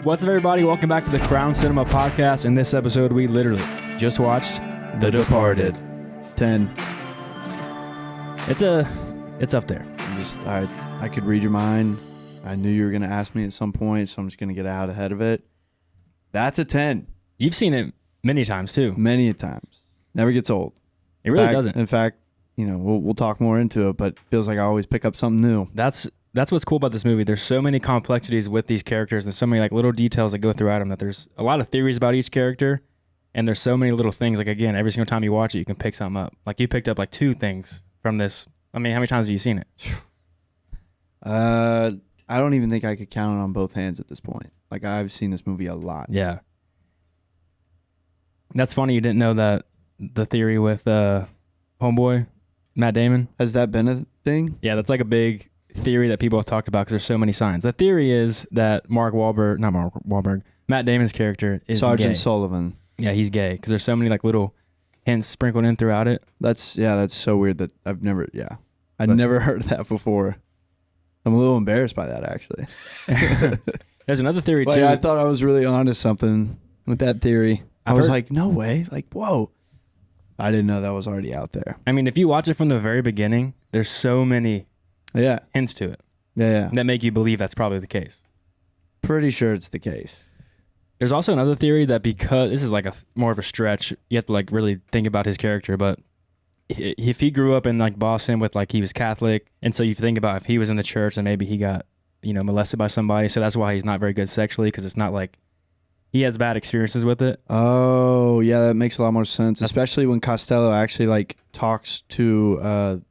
What's up, everybody? Welcome back to the CRWN Cinema Podcast. In this episode, we literally just watched The Departed. 10. It's up there. I could read your mind. I knew you were going to ask me at some point, so I'm just going to get out ahead of it. That's a 10. You've seen it many times, too. Many a times. Never gets old. It really doesn't. In fact, you know, we'll talk more into it, but it feels like I always pick up something new. That's what's cool about this movie. There's so many complexities with these characters. There's so many like little details that go throughout them that there's a lot of theories about each character. And there's so many little things. Like, again, every single time you watch it, you can pick something up. Like, you picked up like 2 things from this. I mean, how many times have you seen it? I don't even think I could count it on both hands at this point. Like, I've seen this movie a lot. Yeah. That's funny. You didn't know that the theory with homeboy, Matt Damon. Has that been a thing? Yeah, that's like a big theory that people have talked about because there's so many signs. The theory is that Matt Damon's character is Sergeant gay. Sullivan. Yeah, he's gay because there's so many like little hints sprinkled in throughout it. That's so weird that I'd never heard that before. I'm a little embarrassed by that, actually. There's another theory too. Yeah, I thought I was really onto something with that theory. I was like, no way. Like, whoa. I didn't know that was already out there. I mean, if you watch it from the very beginning, there's so many hints to it. Yeah. That make you believe that's probably the case. Pretty sure it's the case. There's also another theory that because this is like more of a stretch, you have to like really think about his character, but if he grew up in like Boston with like he was Catholic, and so you think about if he was in the church and maybe he got, molested by somebody, so that's why he's not very good sexually because it's not like he has bad experiences with it. Oh, yeah, that makes a lot more sense, especially when Costello actually like talks to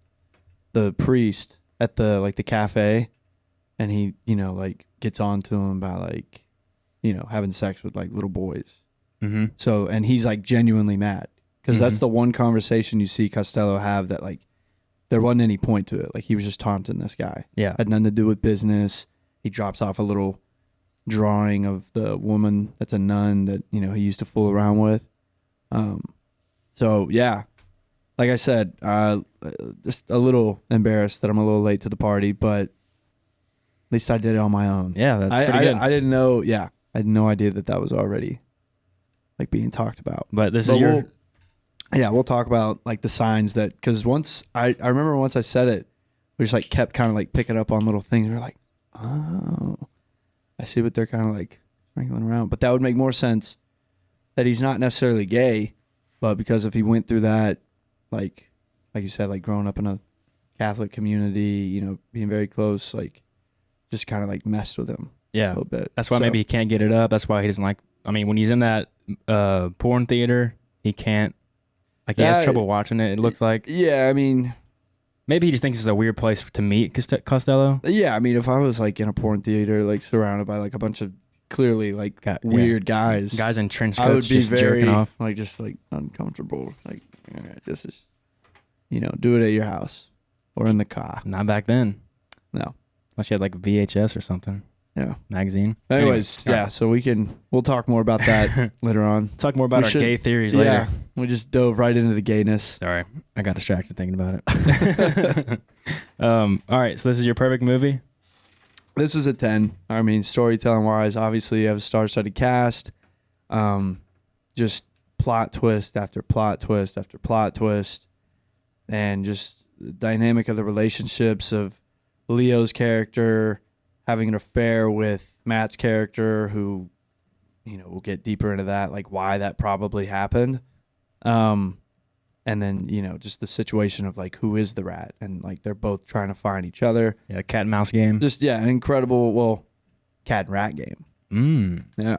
the priest at the cafe, and he, gets on to him about like, having sex with like little boys. Mm-hmm. So, and he's like genuinely mad because that's the one conversation you see Costello have that like there wasn't any point to it. Like he was just taunting this guy. Yeah. Had nothing to do with business. He drops off a little drawing of the woman that's a nun that, he used to fool around with. So yeah, like I said, just a little embarrassed that I'm a little late to the party, but at least I did it on my own. Yeah, that's pretty good. I didn't know. Yeah, I had no idea that was already like being talked about. But we'll talk about like the signs that, because once I remember once I said it, we just like kept kind of like picking up on little things. We were like, oh, I see what they're kind of like sprinkling around. But that would make more sense that he's not necessarily gay, but because if he went through that, like you said, like growing up in a Catholic community, being very close, like just kind of like messed with him a little bit. That's why maybe he can't get it up. That's why he doesn't like, when he's in that porn theater, he can't, like he has trouble watching it, it looks like. Yeah, I mean, maybe he just thinks it's a weird place to meet Costello. Yeah, I mean, if I was like in a porn theater, like surrounded by like a bunch of clearly like weird guys in trench coats, I would be just jerking off, like just like uncomfortable. Like, all right, this is, do it at your house or in the car. Not back then. No, unless you had like VHS or something. Yeah, magazine. Anyways, so we'll talk more about that later on. Talk more about our gay theories later. Yeah, we just dove right into the gayness. Sorry, I got distracted thinking about it. All right, so this is your perfect movie? This is a 10. I mean, storytelling wise, obviously you have a star-studded cast. Just plot twist after plot twist after plot twist. And just the dynamic of the relationships of Leo's character having an affair with Matt's character, who, we'll get deeper into that, like why that probably happened. And then, just the situation of like, who is the rat? And like, they're both trying to find each other. Yeah, cat and mouse game. Just, an incredible, cat and rat game. Yeah.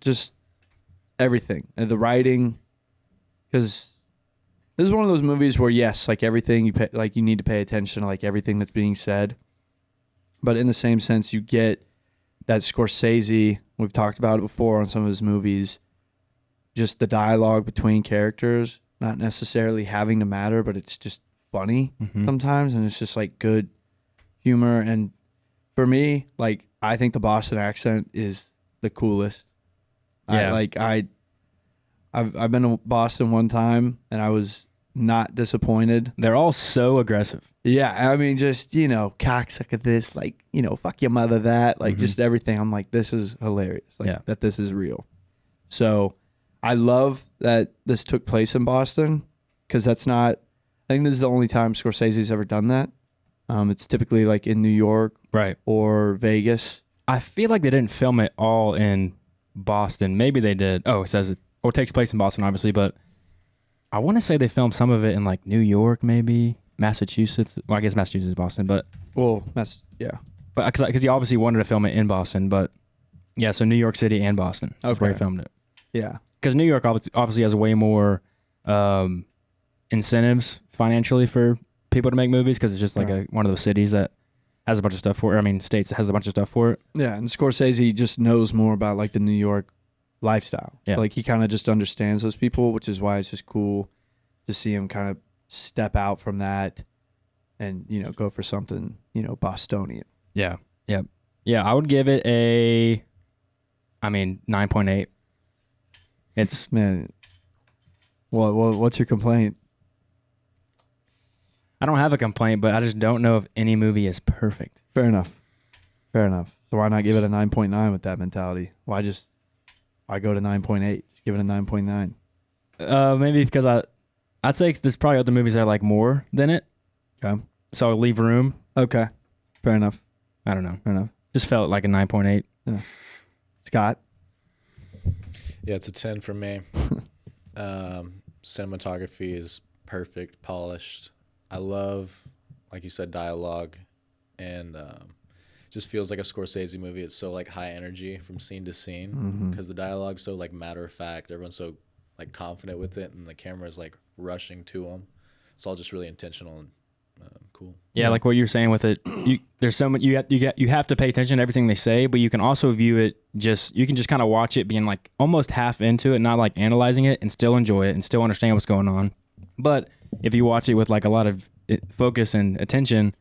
Just everything. And the writing, because this is one of those movies where, yes, like everything, you need to pay attention to like everything that's being said. But in the same sense, you get that Scorsese, we've talked about it before on some of his movies, just the dialogue between characters, not necessarily having to matter, but it's just funny sometimes, and it's just like good humor. And for me, like I think the Boston accent is the coolest. Yeah. I've been to Boston one time, and I was not disappointed. They're all so aggressive. Yeah, I mean, just, cocksucker this, like, fuck your mother that, like, just everything. I'm like, this is hilarious, like, that this is real. So I love that this took place in Boston, because I think this is the only time Scorsese's ever done that. It's typically, like, in New York. Right. Or Vegas. I feel like they didn't film it all in Boston. Maybe they did. Oh, it says it takes place in Boston, obviously, but I want to say they filmed some of it in, like, New York, maybe Massachusetts. Well, I guess Massachusetts is Boston, but yeah. But because he obviously wanted to film it in Boston, but yeah, so New York City and Boston is where he filmed it. Yeah, because New York obviously has way more incentives financially for people to make movies, because it's just like one of those cities that has a bunch of stuff for it. I mean, states that has a bunch of stuff for it. Yeah, and Scorsese just knows more about, like, the New York lifestyle. Yeah. Like, he kind of just understands those people, which is why it's just cool to see him kind of step out from that and, go for something, Bostonian. Yeah. Yeah. Yeah, I would give it 9.8. It's... Man, what's your complaint? I don't have a complaint, but I just don't know if any movie is perfect. Fair enough. So why not give it a 9.9 with that mentality? Why go to 9.8? Just give it a 9.9. Maybe because I'd say there's probably other movies that I like more than it. Okay. So I'll leave room. Okay. Fair enough. I don't know. Fair enough. Just felt like a 9.8. Yeah. Scott? Yeah, it's a 10 for me. Cinematography is perfect, polished. I love, like you said, dialogue, and just feels like a Scorsese movie. It's so, like, high energy from scene to scene, because the dialogue's so, like, matter of fact. Everyone's so, like, confident with it, and the camera's, like, rushing to them. It's all just really intentional and cool. Yeah, like what you're saying with it. There's so much you have to pay attention to everything they say, but you can also view it you can just kind of watch it being, like, almost half into it, not, like, analyzing it, and still enjoy it and still understand what's going on. But if you watch it with, like, a lot of focus and attention,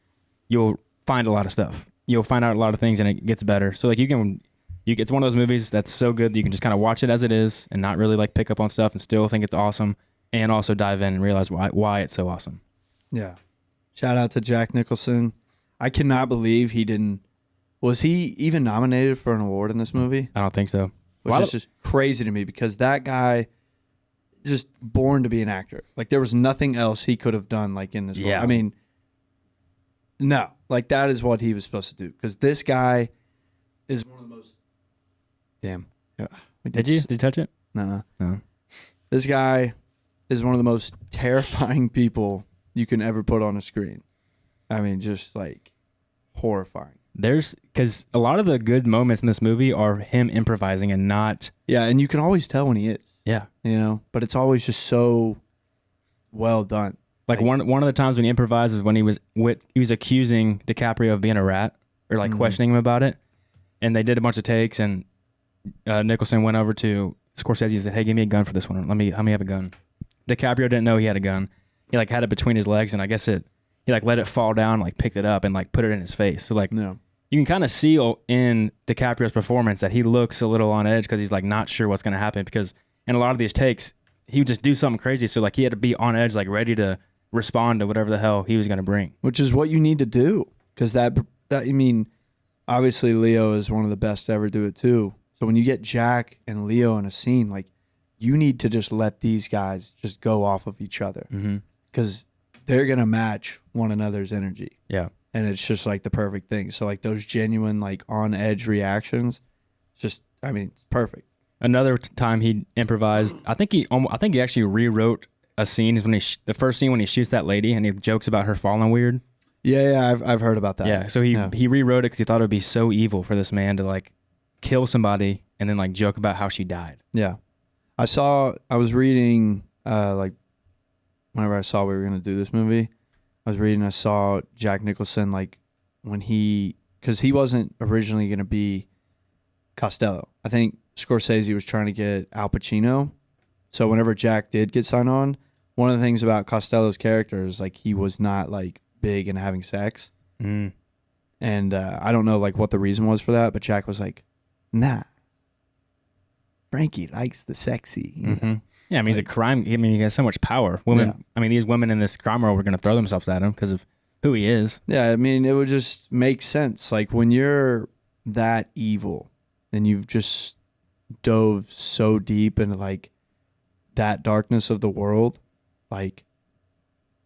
you'll find a lot of stuff. You'll find out a lot of things, and it gets better. So, like, it's one of those movies that's so good that you can just kind of watch it as it is and not really, like, pick up on stuff and still think it's awesome, and also dive in and realize why it's so awesome. Yeah. Shout out to Jack Nicholson. I cannot believe he didn't. Was he even nominated for an award in this movie? I don't think so. Which is just crazy to me, because that guy just born to be an actor. Like, there was nothing else he could have done, like, in this role. I mean, no. Like, that is what he was supposed to do, because this guy is one of the most... Damn. Did you touch it? No. No. This guy is one of the most terrifying people you can ever put on a screen. I mean, just, like, horrifying. Because a lot of the good moments in this movie are him improvising and not... Yeah, and you can always tell when he is. Yeah. But it's always just so well done. Like one of the times when he improvised was when he was accusing DiCaprio of being a rat, or, like, questioning him about it. And they did a bunch of takes, and Nicholson went over to Scorsese and said, "Hey, give me a gun for this one. Let me have a gun." DiCaprio didn't know he had a gun. He, like, had it between his legs, and I guess he, like, let it fall down, like, picked it up and, like, put it in his face. So, like, you can kind of see in DiCaprio's performance that he looks a little on edge, because he's, like, not sure what's going to happen, because in a lot of these takes, he would just do something crazy. So, like, he had to be on edge, like, ready to respond to whatever the hell he was going to bring. Which is what you need to do, because obviously Leo is one of the best to ever do it too. So when you get Jack and Leo in a scene, like, you need to just let these guys just go off of each other, because they're going to match one another's energy. Yeah. And it's just, like, the perfect thing. So, like, those genuine, like, on edge reactions, just, I mean, it's perfect. Another time he improvised, I think he actually rewrote a scene, is when the first scene when he shoots that lady and he jokes about her falling weird. Yeah, I've heard about that. Yeah, so he rewrote it because he thought it would be so evil for this man to, like, kill somebody and then, like, joke about how she died. Yeah. I was reading, like, whenever I saw we were going to do this movie, I saw Jack Nicholson, like, because he wasn't originally going to be Costello. I think Scorsese was trying to get Al Pacino. So whenever Jack did get signed on, one of the things about Costello's character is, like, he was not, like, big in having sex. And I don't know, like, what the reason was for that, but Jack was like, nah, Frankie likes the sexy. Yeah, I mean, he's a crime. I mean, he has so much power. Women. Yeah. I mean, these women in this crime world were going to throw themselves at him because of who he is. Yeah, I mean, it would just make sense. Like when you're that evil and you've just dove so deep into like that darkness of the world, like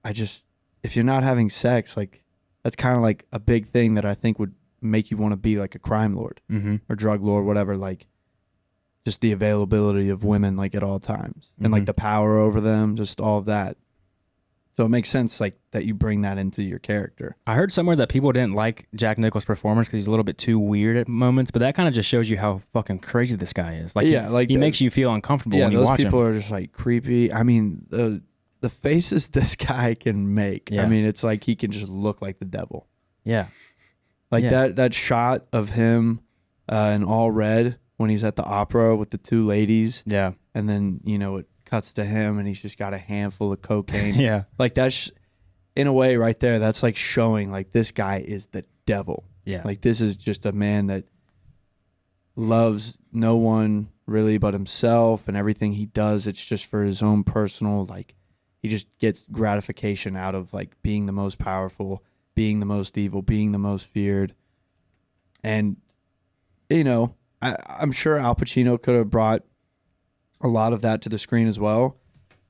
if you're not having sex, like that's kind of like a big thing that I think would make you want to be like a crime lord or drug lord, whatever. Like just the availability of women like at all times and like the power over them, just all of that. So it makes sense like that you bring that into your character. I heard somewhere that people didn't like Jack Nicholson's performance because he's a little bit too weird at moments, but that kind of just shows you how fucking crazy this guy is. Like, he makes you feel uncomfortable when you watch him. Yeah, those people are just like creepy. I mean, the faces this guy can make. Yeah. I mean, it's like he can just look like the devil. Yeah. Like that shot of him in all red when he's at the opera with the two ladies. Yeah. And then, it cuts to him and he's just got a handful of cocaine. Yeah. Like that's, in a way right there, that's like showing like this guy is the devil. Yeah. Like this is just a man that loves no one really but himself, and everything he does, it's just for his own personal, like he just gets gratification out of like being the most powerful, being the most evil, being the most feared. And, I'm sure Al Pacino could have brought a lot of that to the screen as well,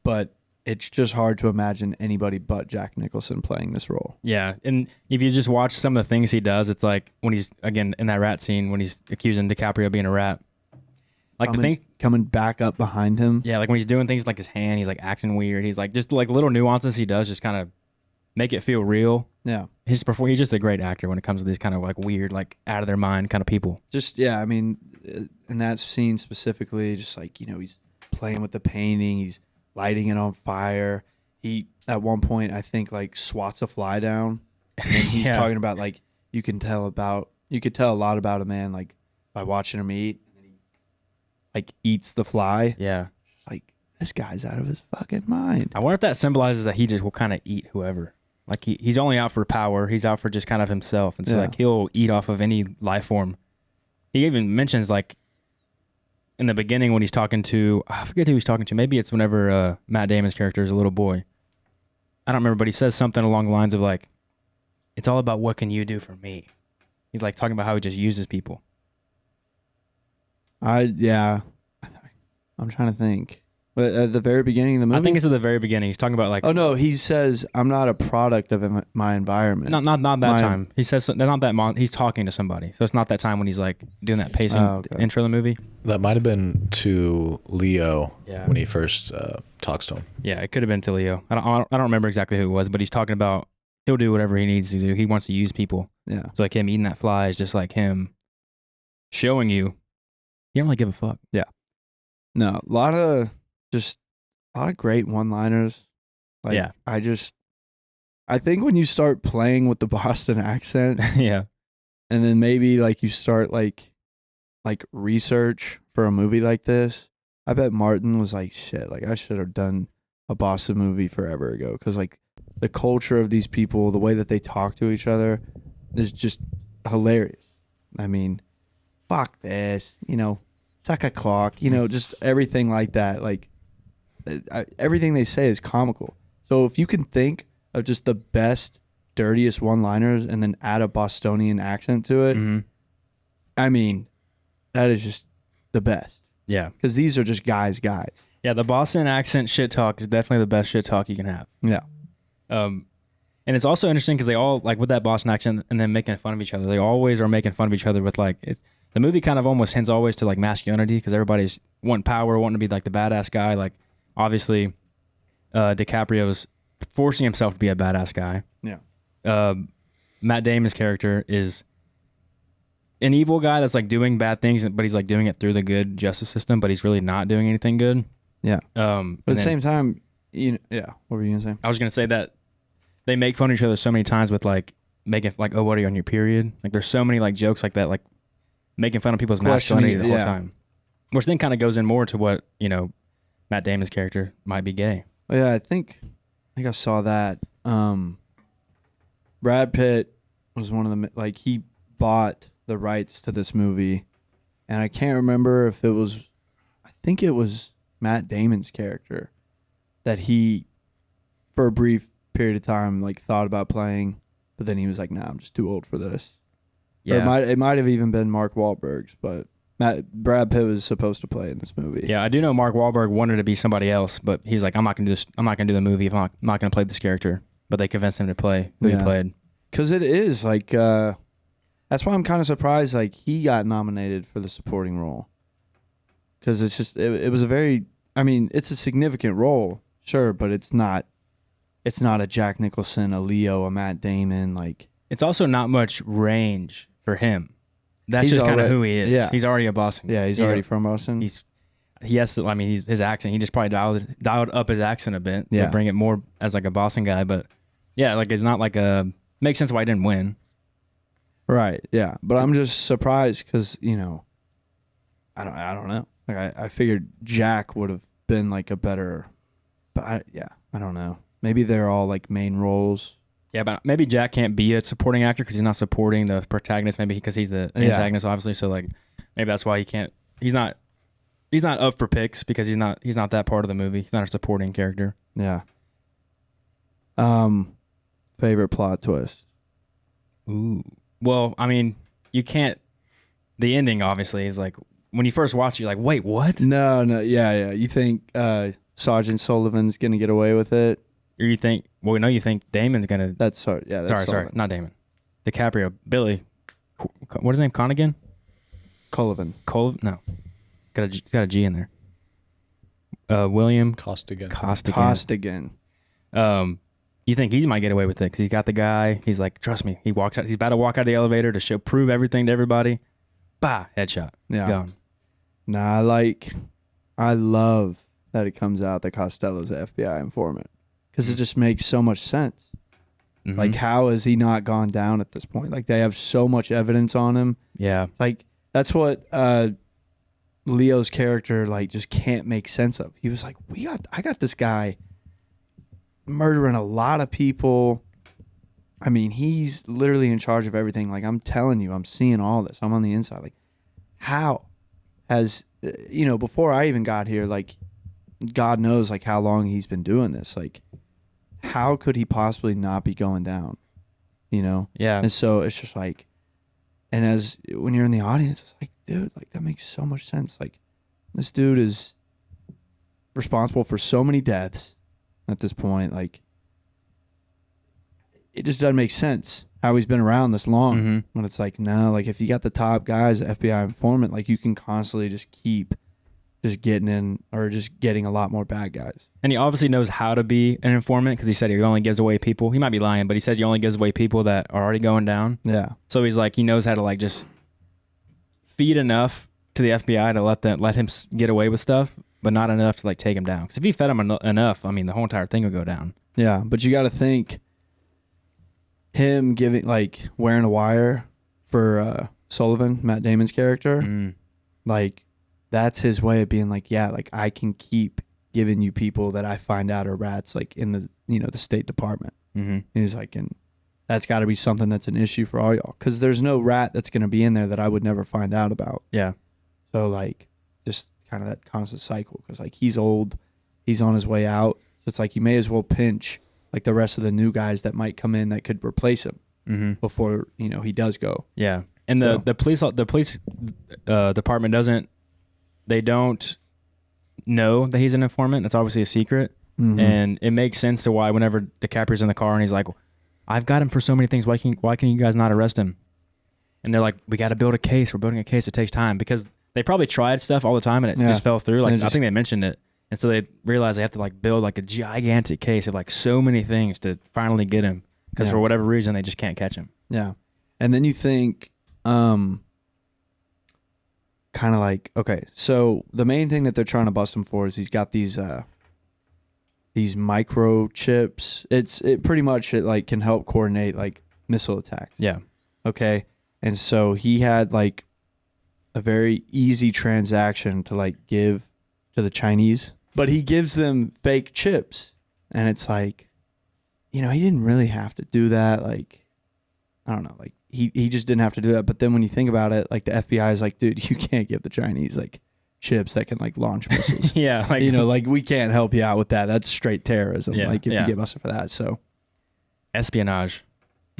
but it's just hard to imagine anybody but Jack Nicholson playing this role. Yeah, and if you just watch some of the things he does, it's like when he's, again, in that rat scene, when he's accusing DiCaprio of being a rat. Like coming back up behind him. Yeah, like when he's doing things like his hand, he's like acting weird. He's like, just like little nuances he does just kind of make it feel real. Yeah. He's just a great actor when it comes to these kind of like weird, like out of their mind kind of people. Just, yeah, I mean, in that scene specifically, just like, he's playing with the painting, he's lighting it on fire. He, at one point, I think, like, swats a fly down. And then he's talking about, like, you could tell a lot about a man, like, by watching him eat. And then he, like, eats the fly. Yeah. Like, this guy's out of his fucking mind. I wonder if that symbolizes that he just will kind of eat whoever. Like, he's only out for power. He's out for just kind of himself. And so, like, he'll eat off of any life form. He even mentions, like, in the beginning when he's talking to, I forget who he's talking to. Maybe it's whenever Matt Damon's character is a little boy. I don't remember, but he says something along the lines of, like, it's all about what can you do for me. He's, like, talking about how he just uses people. I'm trying to think. But at the very beginning of the movie? I think it's at the very beginning. He's talking about like... Oh, no. He says, I'm not a product of my environment. Not that time. He says... Not that he's talking to somebody. So it's not that time when he's like doing that pacing intro of the movie. That might have been to Leo when he first talks to him. Yeah, it could have been to Leo. I don't remember exactly who it was, but he's talking about he'll do whatever he needs to do. He wants to use people. Yeah. So like him eating that fly is just like him showing you he don't really give a fuck. Yeah. No, a lot of great one-liners. Like, yeah. I think when you start playing with the Boston accent, yeah, and then maybe like you start like research for a movie like this, I bet Martin was like, shit, like I should have done a Boston movie forever ago, because like the culture of these people, the way that they talk to each other is just hilarious. I mean, fuck this, suck a cock, just everything like that. Like, everything they say is comical. So if you can think of just the best, dirtiest one-liners and then add a Bostonian accent to it, I mean, that is just the best. Yeah. Because these are just guys. Yeah, the Boston accent shit talk is definitely the best shit talk you can have. Yeah. And it's also interesting because they all, like, with that Boston accent and then making fun of each other, they always are making fun of each other with, like, the movie kind of almost hints always to, like, masculinity because everybody's wanting power, wanting to be, like, the badass guy. Like, obviously, DiCaprio's forcing himself to be a badass guy. Yeah. Matt Damon's character is an evil guy that's, like, doing bad things, but he's, like, doing it through the good justice system, but he's really not doing anything good. Yeah. But at the same time, what were you going to say? I was going to say that they make fun of each other so many times with, like, making, like, oh, what are you on your period? Like, there's so many, like, jokes like that, like, making fun of people's masculinity the whole time. Which then kind of goes in more to what, Matt Damon's character might be gay. Oh, yeah, I think I saw that. Brad Pitt was one of the, like, he bought the rights to this movie, and I can't remember if it was, I think it was Matt Damon's character that he, for a brief period of time, like thought about playing, but then he was like, "Nah, I'm just too old for this." Yeah. Or it might have even been Mark Wahlberg's, but Brad Pitt was supposed to play in this movie. Yeah, I do know Mark Wahlberg wanted to be somebody else, but he's like, I'm not gonna do this. I'm not gonna do the movie if I'm not gonna play this character. But they convinced him to play who he played. Because it is like, that's why I'm kind of surprised like he got nominated for the supporting role. Because it's just it was a very, I mean, it's a significant role, sure, but it's not a Jack Nicholson, a Leo, a Matt Damon, like. It's also not much range for him. That's He's just kind of already- who he is. yeah. He's already a Boston. Yeah, he's already from Boston. He has to. I mean, his accent. He just probably dialed up his accent a bit to bring it more as like a Boston guy. But yeah, like it's not like a makes sense why he didn't win. Right. Yeah, but I'm just surprised because I don't know. Like I figured Jack would have been like a better, but I don't know. Maybe they're all like main roles. Yeah, but maybe Jack can't be a supporting actor because he's not supporting the protagonist. Maybe because he's the antagonist, obviously. So like, maybe that's why he can't. He's not up for picks because he's not that part of the movie. He's not a supporting character. Yeah. Favorite plot twist. Ooh. Well, I mean, you can't. The ending obviously is like when you first watch it, you're like, wait, what? No, yeah. You think Sergeant Sullivan's gonna get away with it? Or you think? Well, no, you think Damon's gonna. That's sorry, Sullivan. not Damon. DiCaprio, Billy. What's his name? Costigan. Sullivan. No, got a G in there. William Costigan. Costigan. You think he might get away with it because he's got the guy. He's like, trust me. He walks out. He's about to walk out of the elevator to prove everything to everybody. Bah, headshot. Yeah. Gone. Nah, I love that it comes out that Costello's an FBI informant because it just makes so much sense. Mm-hmm. Like, how has he not gone down at this point? Like, they have so much evidence on him. Yeah. Like, that's what Leo's character like just can't make sense of. He was like, I got this guy murdering a lot of people. I mean, he's literally in charge of everything. Like, I'm telling you, I'm seeing all this. I'm on the inside. Like, how has before I even got here, like, God knows like how long he's been doing this. Like, how could he possibly not be going down? Yeah. And so it's just like, and as when you're in the audience, it's like, dude, like that makes so much sense. Like, this dude is responsible for so many deaths at this point. Like, it just doesn't make sense how he's been around this long. Mm-hmm. When it's like, no, like if you got the top guys, FBI informant, like you can constantly just keep just getting in or just getting a lot more bad guys. And he obviously knows how to be an informant because he said he only gives away people. He might be lying, but he said he only gives away people that are already going down. Yeah. So he's like, he knows how to like just feed enough to the FBI to let him get away with stuff, but not enough to like take him down. Because if he fed him enough, I mean, the whole entire thing would go down. Yeah, but you got to think him wearing a wire for Sullivan, Matt Damon's character, like that's his way of being like, yeah, like I can keep giving you people that I find out are rats, like in the the State Department. Mm-hmm. And he's like, and that's got to be something that's an issue for all y'all, because there's no rat that's going to be in there that I would never find out about. Yeah. So like, just kind of that constant cycle, because like he's old, he's on his way out. So it's like you may as well pinch like the rest of the new guys that might come in that could replace him before he does go. Yeah, and the police department don't know that he's an informant. That's obviously a secret, and it makes sense to why whenever DiCaprio's in the car and he's like, "I've got him for so many things. Why can you guys not arrest him?" And they're like, "We got to build a case. We're building a case. It takes time because they probably tried stuff all the time and it just fell through. Like I think they mentioned it." And so they realize they have to like build like a gigantic case of like so many things to finally get him because for whatever reason they just can't catch him. Yeah. And then you think kind of like, okay, so the main thing that they're trying to bust him for is he's got these microchips. It pretty much like can help coordinate like missile attacks. Yeah. Okay. And so he had like a very easy transaction to like give to the Chinese. But he gives them fake chips. And it's like, he didn't really have to do that. Like, I don't know. Like, he just didn't have to do that. But then when you think about it, like, the FBI is like, dude, you can't give the Chinese, like, ships that can like launch missiles. Yeah, like You know, like we can't help you out with that. That's straight terrorism. Yeah, Like if yeah. you get busted for that. So espionage,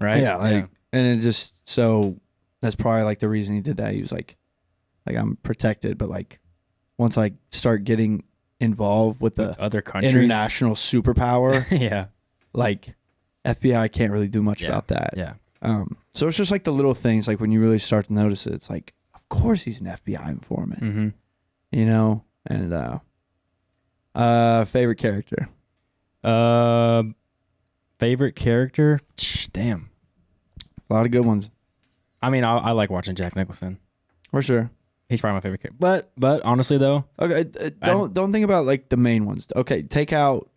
right? yeah, like and it just so that's probably like the reason he did that. He was like I'm protected, but like once I start getting involved with the other countries, international superpower, yeah, like FBI can't really do much Yeah. about that. yeah. So it's just like the little things, like when you really start to notice it, it's like, of course he's an FBI informant, Mm-hmm. you know? And favorite character. Favorite character? Damn. A lot of good ones, I mean, I like watching Jack Nicholson. for sure. He's probably my favorite character. But honestly though, Okay, don't think about like the main ones. Okay, take out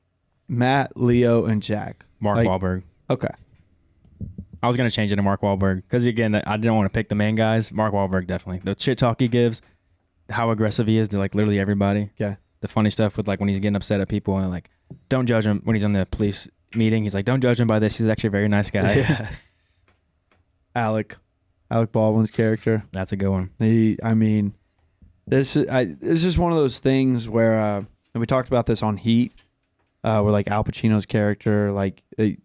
Matt, Leo, and Jack. Mark Like, Wahlberg. Okay. I was gonna change it to Mark Wahlberg because again, I didn't want to pick the main guys. Mark Wahlberg definitely. The shit talk he gives, how aggressive he is to like literally everybody. Okay. The funny stuff with like when he's getting upset at people and like, don't judge him when he's on the police meeting. He's like, don't judge him by this. He's actually a very nice guy. Yeah. Alec Baldwin's character. That's a good one. It's just one of those things where, and we talked about this on Heat, where like Al Pacino's character, like they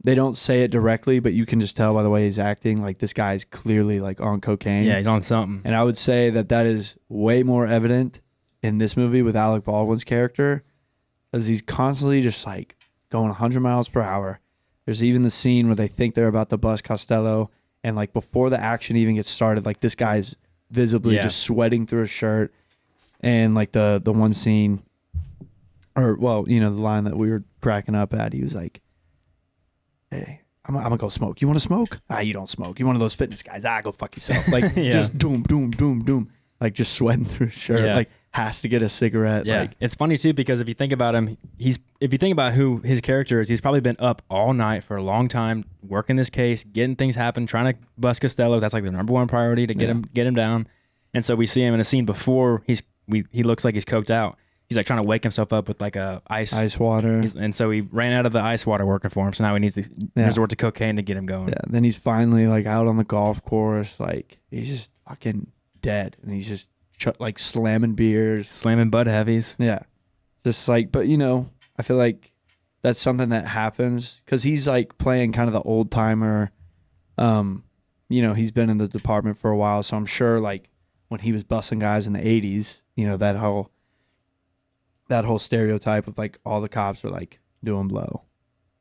don't say it directly, but you can just tell by the way he's acting, like this guy's clearly like on cocaine. Yeah, he's on something. And I would say that is way more evident in this movie with Alec Baldwin's character, because he's constantly just like going 100 miles per hour. There's even the scene where they think they're about to bust Costello, and like before the action even gets started, like this guy's visibly just sweating through his shirt. And like the one scene, or well, you know, the line that we were cracking up at, he was like, "Hey, I'm gonna go smoke. You want to smoke? You don't smoke. You're one of those fitness guys. Go fuck yourself." Like just doom, doom, doom, doom. Like just sweating through his shirt. Yeah. Like has to get a cigarette. Yeah, Like, it's funny too because if you think about him, if you think about who his character is, he's probably been up all night for a long time working this case, getting things happen, trying to bust Costello. That's like the number one priority to get him down. And so we see him in a scene before he looks like he's coked out. He's like trying to wake himself up with like a ice water. And so he ran out of the ice water working for him. So now he needs to resort to cocaine to get him going. Yeah. Then he's finally like out on the golf course. Like he's just fucking dead, and he's just like slamming beers, Slamming Bud Heavies. Yeah. Just like, but you know, I feel like that's something that happens because he's like playing kind of the old timer. You know, he's been in the department for a while, so I'm sure like when he was busting guys in the 80s, you know, that whole stereotype of like all the cops are like doing blow,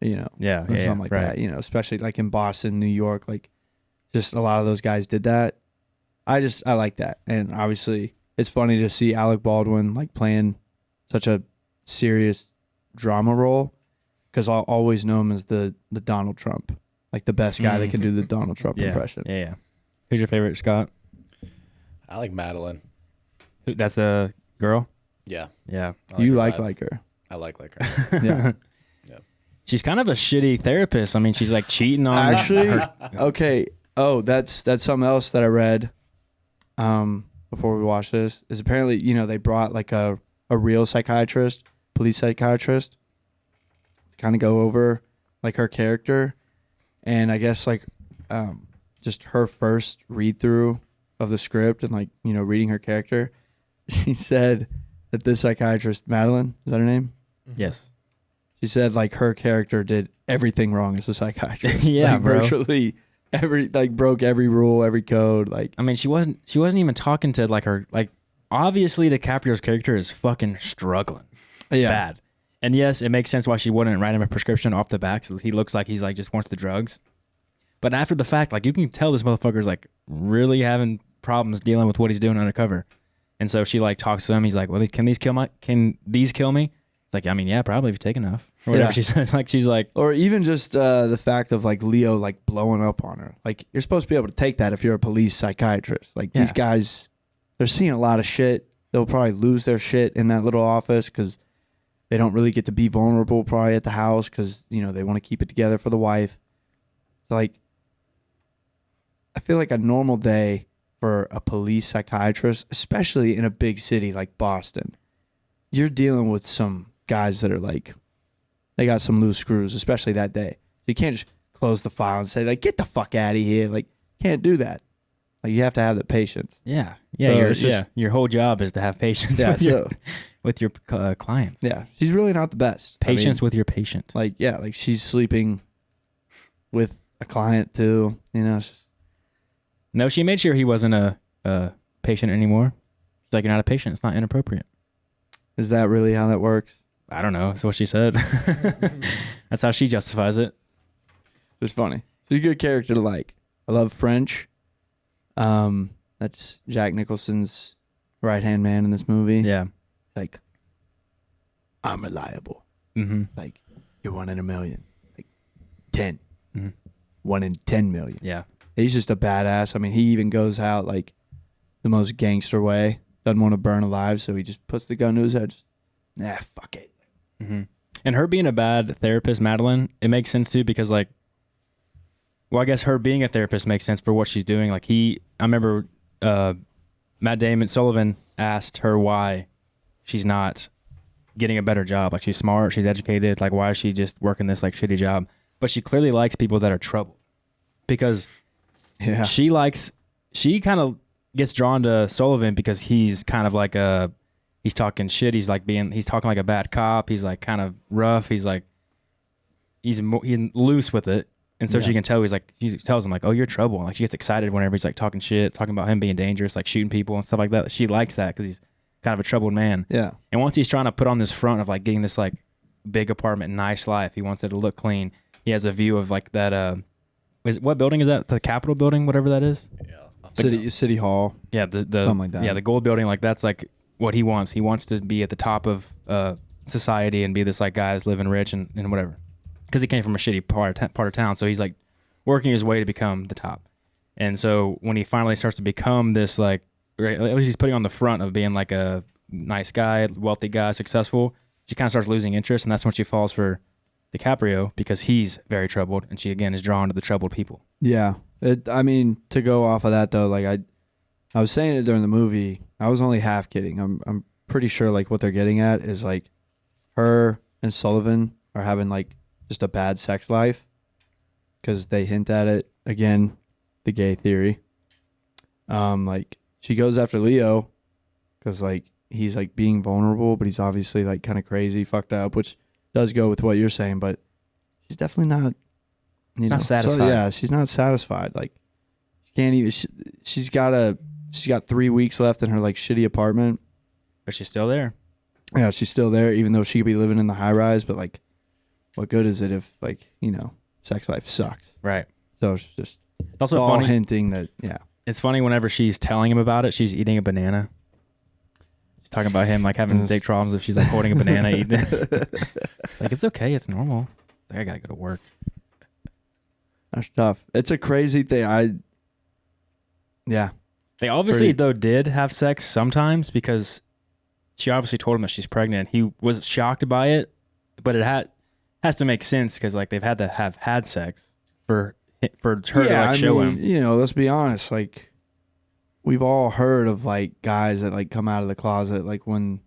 you know, or something like that, you know, especially like in Boston, New York, like just a lot of those guys did that. I like that. And obviously it's funny to see Alec Baldwin like playing such a serious drama role, because I'll always know him as the Donald Trump, like the best guy that can do the Donald Trump impression. Yeah. Who's your favorite, Scott? I like Madeline. That's the girl? Yeah. Yeah. You her like vibe. her. I like her. Yeah. She's kind of a shitty therapist. I mean, she's like cheating on Actually, okay. Oh, that's something else that I read before we watched this, is apparently, you know, they brought like a real psychiatrist, police psychiatrist, to kind of go over like her character. And I guess like just her first read through of the script and like, you know, reading her character, she said that this psychiatrist, Madeline, is that her name? Yes. She said like her character did everything wrong as a psychiatrist. Yeah, like, bro. Virtually broke every rule, every code. Like, I mean, she wasn't even talking to like her, like obviously DiCaprio's character is fucking struggling. yeah. Bad. And yes, it makes sense why she wouldn't write him a prescription off the back. So he looks like he's like just wants the drugs. But after the fact, like you can tell this motherfucker's like really having problems dealing with what he's doing undercover. And so she like talks to him. He's like, well, can these kill me? It's like, I mean, yeah, probably if you take enough or whatever. Yeah. She says, like, she's like, Or even just the fact of like Leo like blowing up on her. Like, you're supposed to be able to take that if you're a police psychiatrist. Like these guys, they're seeing a lot of shit. They'll probably lose their shit in that little office because they don't really get to be vulnerable probably at the house because, you know, they want to keep it together for the wife. So like, I feel like a normal day for a police psychiatrist, especially in a big city like Boston, you're dealing with some guys that are like, they got some loose screws, especially that day. So you can't just close the file and say like, get the fuck out of here. Like, can't do that. Like you have to have the patience. Yeah. Your whole job is to have patience with your clients. Yeah, she's really not the best. Patience with your patient. Like she's sleeping with a client too. You know. No, she made sure he wasn't a patient anymore. She's like, you're not a patient. It's not inappropriate. Is that really how that works? I don't know. That's what she said. That's how she justifies it. It's funny. She's a good character to like. I love French. That's Jack Nicholson's right-hand man in this movie. Yeah. Like, I'm reliable. Mm-hmm. Like, you're 1 in a million. Like, 10. Mm-hmm. 1 in 10 million. Yeah. He's just a badass. I mean, he even goes out like the most gangster way. Doesn't want to burn alive, so he just puts the gun to his head. Just, fuck it. Mm-hmm. And her being a bad therapist, Madeline, it makes sense too because like, well, I guess her being a therapist makes sense for what she's doing. Like I remember Matt Damon Sullivan asked her why she's not getting a better job. Like she's smart, she's educated. Like why is she just working this like shitty job? But she clearly likes people that are troubled because she kind of gets drawn to Sullivan because he's kind of like he's talking shit. He's talking like a bad cop. He's like kind of rough. He's like, he's loose with it. And so she can tell, she tells him like, oh, you're trouble. Like she gets excited whenever he's like talking shit, talking about him being dangerous, like shooting people and stuff like that. She likes that because he's kind of a troubled man. Yeah. And once he's trying to put on this front of like getting this like big apartment, nice life, he wants it to look clean. He has a view of like that, what building is that? The Capitol building, whatever that is? Yeah. City Hall. Yeah. Something like that. Yeah. The gold building. Like that's like what he wants. He wants to be at the top of society and be this like guy that's living rich and whatever. Because he came from a shitty part of town, so he's like working his way to become the top. And so when he finally starts to become this like, right, at least he's putting on the front of being like a nice guy, wealthy guy, successful, she kind of starts losing interest, and that's when she falls for DiCaprio because he's very troubled, and she again is drawn to the troubled people. Yeah, I mean, to go off of that though, like I was saying it during the movie, I was only half kidding. I'm pretty sure like what they're getting at is like her and Sullivan are having like just a bad sex life because they hint at it again, the gay theory. Like she goes after Leo because like he's like being vulnerable, but he's obviously like kind of crazy, fucked up, which does go with what you're saying, but she's definitely not. Not satisfied. So, yeah, she's not satisfied. Like she can't even. She's got 3 weeks left in her like shitty apartment, but she's still there. Yeah, she's still there, even though she could be living in the high rise. But like, what good is it if like sex life sucks? Right. So it's just it's also funny hinting that It's funny whenever she's telling him about it, she's eating a banana. She's talking about him like having big problems if she's like holding a banana eating it. Like it's okay, it's normal. Like I gotta go to work. That's tough. It's a crazy thing. They obviously though did have sex sometimes because she obviously told him that she's pregnant. He was shocked by it, but it has to make sense because like they've had to have had sex for her to like show him. Let's be honest. Like we've all heard of like guys that like come out of the closet like when,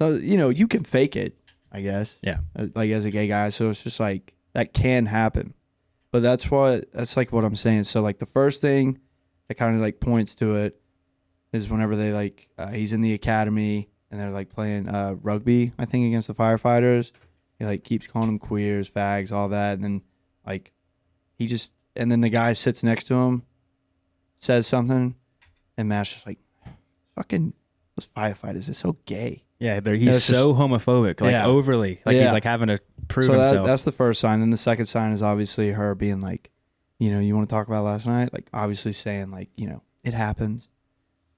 you can fake it, I guess. Yeah. Like as a gay guy, so it's just like that can happen. But that's like what I'm saying. So like the first thing that kind of like points to it is whenever they like he's in the academy and they're like playing rugby, I think, against the firefighters. He like keeps calling them queers, fags, all that, and then like and then the guy sits next to him, says something, and Matt's just like, fucking those firefighters are so gay. Yeah, he's so homophobic, like overly, like he's like having to prove himself. That's the first sign. Then the second sign is obviously her being like, you want to talk about last night? Like obviously saying like, it happens.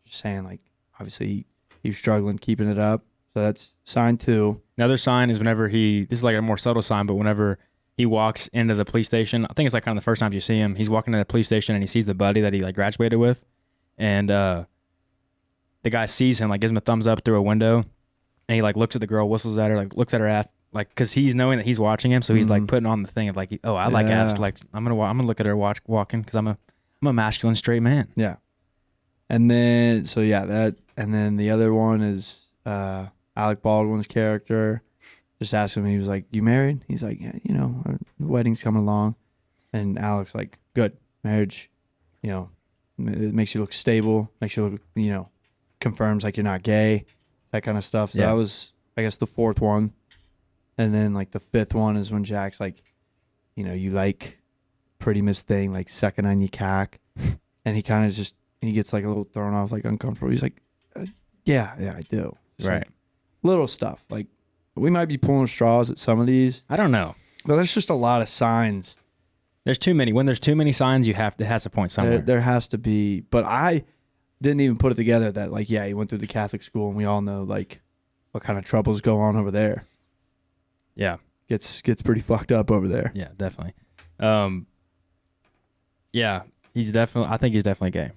Just saying like, obviously he was struggling keeping it up. So that's sign 2. Another sign is whenever this is like a more subtle sign, but whenever he walks into the police station, I think it's like kind of the first time you see him, he's walking to the police station and he sees the buddy that he like graduated with. And the guy sees him, like gives him a thumbs up through a window. And he like looks at the girl, whistles at her, like looks at her ass, like because he's knowing that he's watching him, so he's like putting on the thing of like, oh, I like ass, like I'm gonna look at her walking because I'm a masculine straight man. Yeah. And then and then the other one is Alec Baldwin's character. Just asked him, he was like, "You married?" He's like, "Yeah, the wedding's coming along." And Alec's like, "Good, marriage, It makes you look stable, makes you look, confirms like you're not gay, that kind of stuff. So that was, I guess, the fourth one. And then like the fifth one is when Jack's like, you like pretty Miss Thing, like sucking on your cock. And he kind of he gets like a little thrown off, like uncomfortable. He's like, yeah, I do. Just right. Like, little stuff. Like we might be pulling straws at some of these. I don't know. But there's just a lot of signs. There's too many. When there's too many signs, it has to point somewhere. There has to be. But I didn't even put it together that like, yeah, he went through the Catholic school and we all know like what kind of troubles go on over there. Yeah. Gets pretty fucked up over there. Yeah, definitely. Yeah, I think he's definitely gay.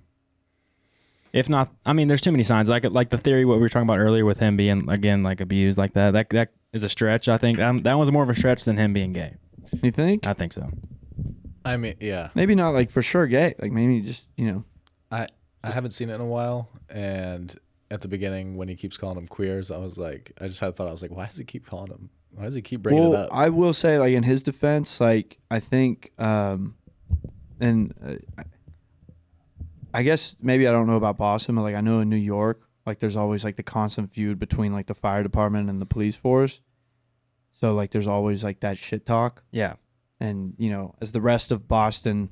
If not, I mean, there's too many signs. Like the theory, what we were talking about earlier with him being, again, like abused like that. That is a stretch, I think. That one's more of a stretch than him being gay. You think? I think so. I mean, yeah. Maybe not like for sure gay. Like maybe just, I haven't seen it in a while, and at the beginning when he keeps calling them queers, I was like, I just had a thought. I was like, why does he keep calling them? Why does he keep bringing it up? I will say, like in his defense, like I think, I guess maybe I don't know about Boston, but like I know in New York, like there's always like the constant feud between like the fire department and the police force. So like there's always like that shit talk. Yeah. And as the rest of Boston,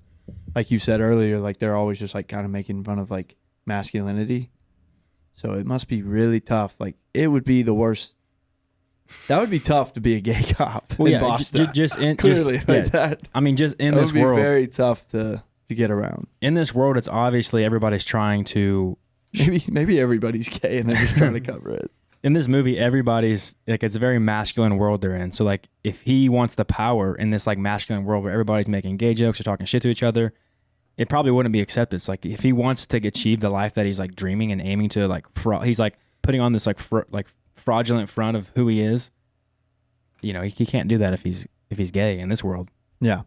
like you said earlier, like they're always just like kind of making fun of like masculinity. So it must be really tough. Like it would be the worst. That would be tough to be a gay cop in Boston. Clearly, like that. I mean, just in that this would be world, very tough to get around. In this world, it's obviously everybody's trying to. Maybe everybody's gay and they're just trying to cover it. In this movie, everybody's like, it's a very masculine world they're in. So like, if he wants the power in this like masculine world where everybody's making gay jokes or talking shit to each other, it probably wouldn't be accepted. It's like if he wants to achieve the life that he's like dreaming and aiming to, like he's like putting on this like fraudulent front of who he is. He can't do that if he's gay in this world. Yeah.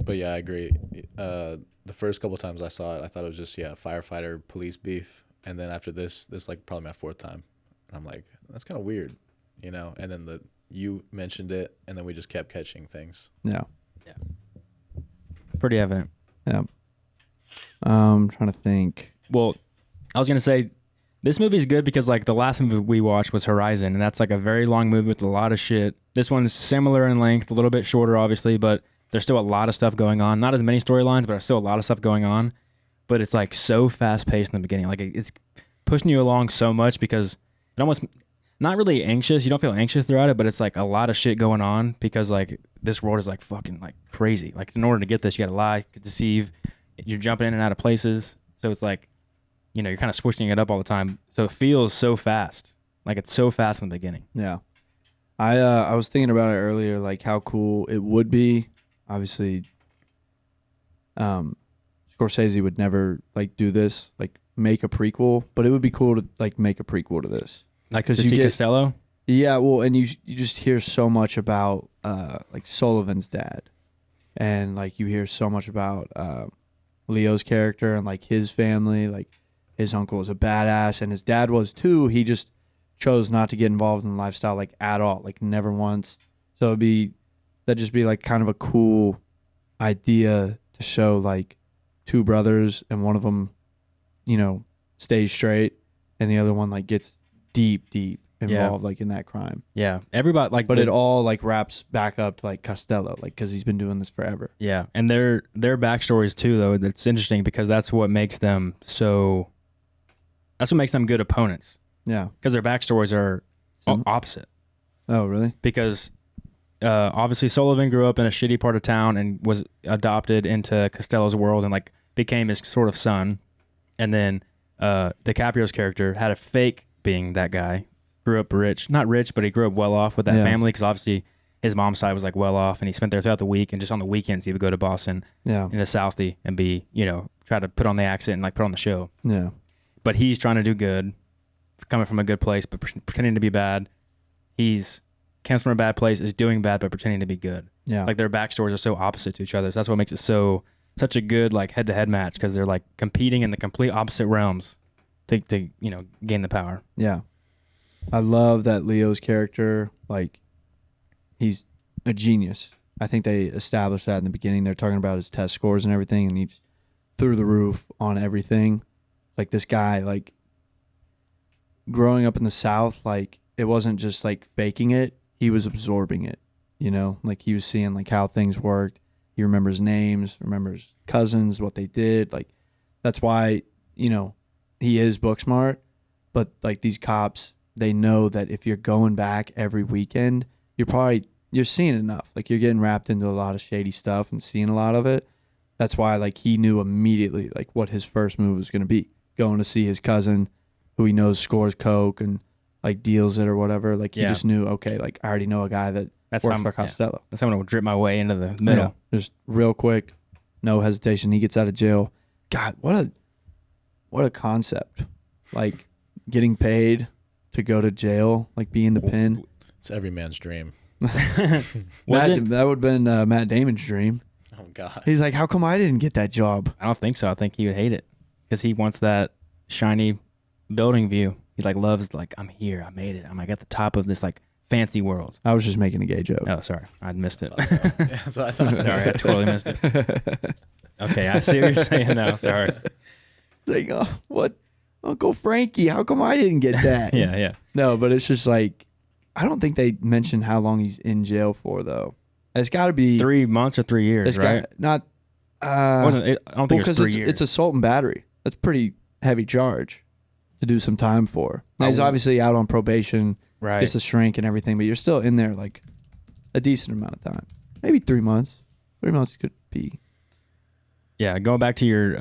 But yeah, I agree. The first couple times I saw it, I thought it was just firefighter police beef. And then after this like probably my fourth time, and I'm like, that's kind of weird, And then you mentioned it, and then we just kept catching things. Yeah. Pretty evident. Yeah. I'm trying to think. Well, I was gonna say, this movie is good because like the last movie we watched was Horizon, and that's like a very long movie with a lot of shit. This one's similar in length, a little bit shorter, obviously, but there's still a lot of stuff going on. Not as many storylines, but there's still a lot of stuff going on. But it's like so fast paced in the beginning. Like it's pushing you along so much because it almost not really anxious. You don't feel anxious throughout it, but it's like a lot of shit going on because like this world is like fucking like crazy. Like in order to get this, you gotta lie, deceive. You're jumping in and out of places. So it's like, you're kind of switching it up all the time. So it feels so fast. Like it's so fast in the beginning. Yeah. I was thinking about it earlier, like how cool it would be. Obviously, Scorsese would never like do this, like make a prequel, but it would be cool to like make a prequel to this. Like to see Costello? Yeah, well, and you just hear so much about like Sullivan's dad, and like you hear so much about Leo's character and like his family. Like his uncle was a badass, and his dad was too. He just chose not to get involved in the lifestyle like at all, like never once. So that'd just be like kind of a cool idea to show like two brothers, and one of them, stays straight, and the other one like gets deep involved like in that crime. Yeah, everybody like, but it all like wraps back up to like Costello, like because he's been doing this forever. Yeah, and their backstories too, though. That's interesting because that's what makes them so. That's what makes them good opponents. Yeah, because their backstories are opposite. Oh, really? Because obviously Sullivan grew up in a shitty part of town and was adopted into Costello's world and like became his sort of son, and then DiCaprio's character had a fake being that guy. Grew up rich, not rich, but he grew up well off with that family because obviously his mom's side was like well off, and he spent there throughout the week, and just on the weekends he would go to Boston, in a Southie, and be try to put on the accent and like put on the show. Yeah, but he's trying to do good, coming from a good place, but pretending to be bad. He's comes from a bad place, is doing bad, but pretending to be good. Yeah, like their backstories are so opposite to each other. So that's what makes it such a good like head-to-head match because they're like competing in the complete opposite realms to gain the power. Yeah, I love that Leo's character. Like, he's a genius. I think they established that in the beginning. They're talking about his test scores and everything, and he's through the roof on everything. Like this guy, like growing up in the South, like it wasn't just like faking it. He was absorbing it, you know, like he was seeing like how things worked. He remembers names, remembers cousins, what they did. Like that's why, you know, he is book smart, but like these cops, they know that if you're going back every weekend, you're seeing enough. Like you're getting wrapped into a lot of shady stuff and seeing a lot of it. That's why like he knew immediately like what his first move was going to be. Going to see his cousin who he knows scores coke and like deals it or whatever. Like he just knew, okay, like I already know a guy that works for Costello. Yeah. That's how I'm going to drip my way into the middle. Yeah, just real quick, no hesitation. He gets out of jail. God, what a concept. Like getting paid to go to jail, like be in the pen. It's every man's dream. That would have been Matt Damon's dream. Oh, God. He's like, how come I didn't get that job? I don't think so. I think he would hate it because he wants that shiny building view. He like loves like, I'm here. I made it. I'm like at the top of this like fancy world. I was just making a gay joke. Oh, sorry. I missed it. So. Yeah, that's what I thought. Sorry, I totally missed it. Okay, I see what you're saying now. Sorry. It's like, oh, what? Uncle Frankie, how come I didn't get that? Yeah. No, but it's just like, I don't think they mentioned how long he's in jail for, though. It's got to be 3 months or 3 years, right? I don't think it was 3 years. It's assault and battery. That's a pretty heavy charge to do some time for. Now, he's obviously out on probation, right? Gets a shrink and everything, but you're still in there like a decent amount of time. Maybe 3 months. 3 months could be. Yeah, going back to your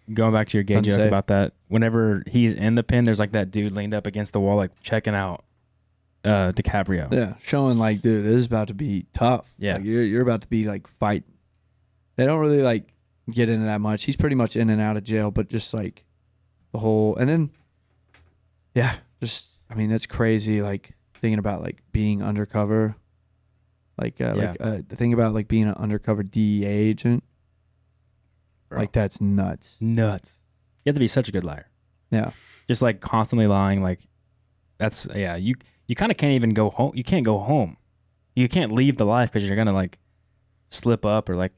gay joke about that. Whenever he's in the pen, there's like that dude leaned up against the wall, like checking out DiCaprio. Yeah, showing like, dude, this is about to be tough. Yeah, like, you're about to be like fighting. They don't really like get into that much. He's pretty much in and out of jail, but just like the whole, and then yeah, just I mean that's crazy. Like thinking about like being undercover, the thing about like being an undercover DEA agent. Bro. Like that's nuts. Nuts. You have to be such a good liar. Yeah. Just like constantly lying. Like that's You kind of can't even go home. You can't go home. You can't leave the life because you're gonna like slip up or like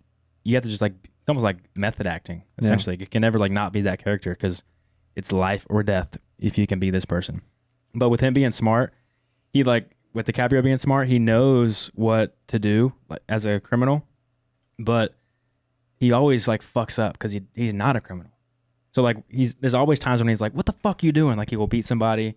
you have to just like it's almost like method acting essentially. You can never like not be that character because it's life or death if you can be this person. But with him being smart, he like with DiCaprio being smart, he knows what to do like, as a criminal, but he always like fucks up because he's not a criminal. So like there's always times when he's like, "What the fuck are you doing?" Like he will beat somebody.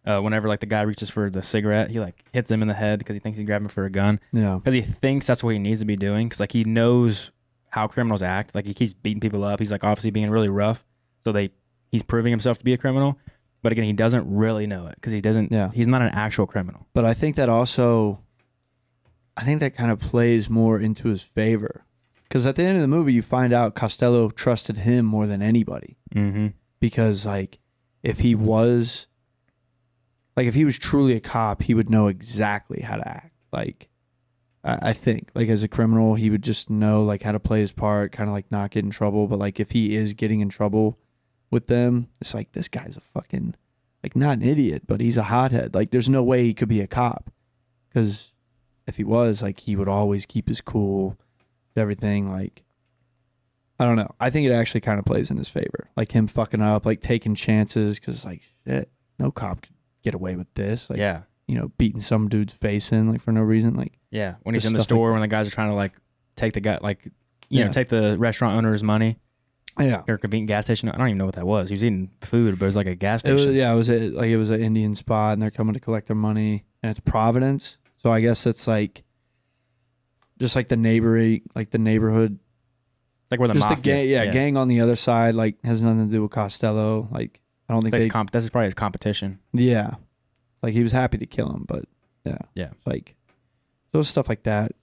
Whenever like the guy reaches for the cigarette, he like hits him in the head because he thinks he's grabbing for a gun. Yeah. Because he thinks that's what he needs to be doing. Because like he knows how criminals act. Like he keeps beating people up. He's like obviously being really rough. So he's proving himself to be a criminal. But again, he doesn't really know it because he doesn't. Yeah. He's not an actual criminal. But I think that kind of plays more into his favor. Because at the end of the movie, you find out Costello trusted him more than anybody. Mm-hmm. Because like if he was truly a cop, he would know exactly how to act. Like, I think, like, as a criminal, he would just know, like, how to play his part, kind of, like, not get in trouble. But, like, if he is getting in trouble with them, it's like, this guy's a fucking, like, not an idiot, but he's a hothead. Like, there's no way he could be a cop. Because if he was, like, he would always keep his cool, everything. Like, I don't know. I think it actually kind of plays in his favor. Like, him fucking up, like, taking chances. Because, like, shit, no cop could get away with this. Like, yeah. You know, beating some dude's face in like for no reason. Like, yeah, when he's in the store, like, when the guys are trying to like take the guy, like, you know, take the restaurant owner's money. Yeah. Or convenient gas station. I don't even know what that was. He was eating food, but it was like a gas station. It was an Indian spot, and they're coming to collect their money, and it's Providence. So I guess it's like, just like the neighborhood, like where the mafia, gang on the other side, like has nothing to do with Costello. Like, I don't think this is probably his competition. Yeah. Like, he was happy to kill him, but yeah. Like, those stuff like that.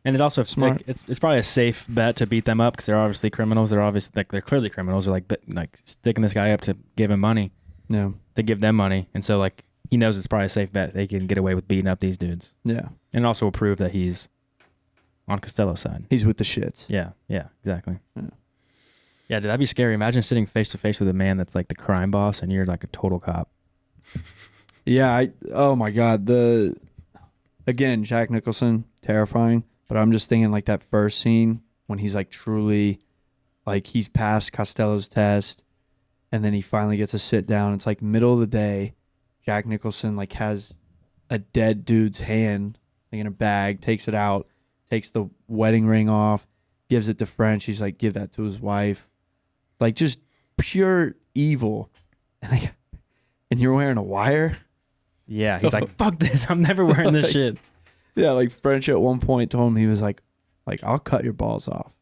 And it also, smart. Like, it's probably a safe bet to beat them up because they're obviously criminals. They're obviously, like, they're clearly criminals. They're like sticking this guy up to give him money. Yeah. To give them money. And so, like, he knows it's probably a safe bet they can get away with beating up these dudes. Yeah. And it also will prove that he's on Costello's side. He's with the shits. Yeah, exactly. Yeah, dude, that'd be scary. Imagine sitting face to face with a man that's like the crime boss and you're like a total cop. Yeah, oh my God. Jack Nicholson, terrifying. But I'm just thinking like that first scene when he's like truly, like he's passed Costello's test, and then he finally gets to sit down. It's like middle of the day. Jack Nicholson like has a dead dude's hand like in a bag, takes it out, takes the wedding ring off, gives it to French. He's like, give that to his wife. Like just pure evil. And you're wearing a wire? Yeah, he's like, fuck this. I'm never wearing this shit. Yeah, like French at one point told him, he was like, I'll cut your balls off.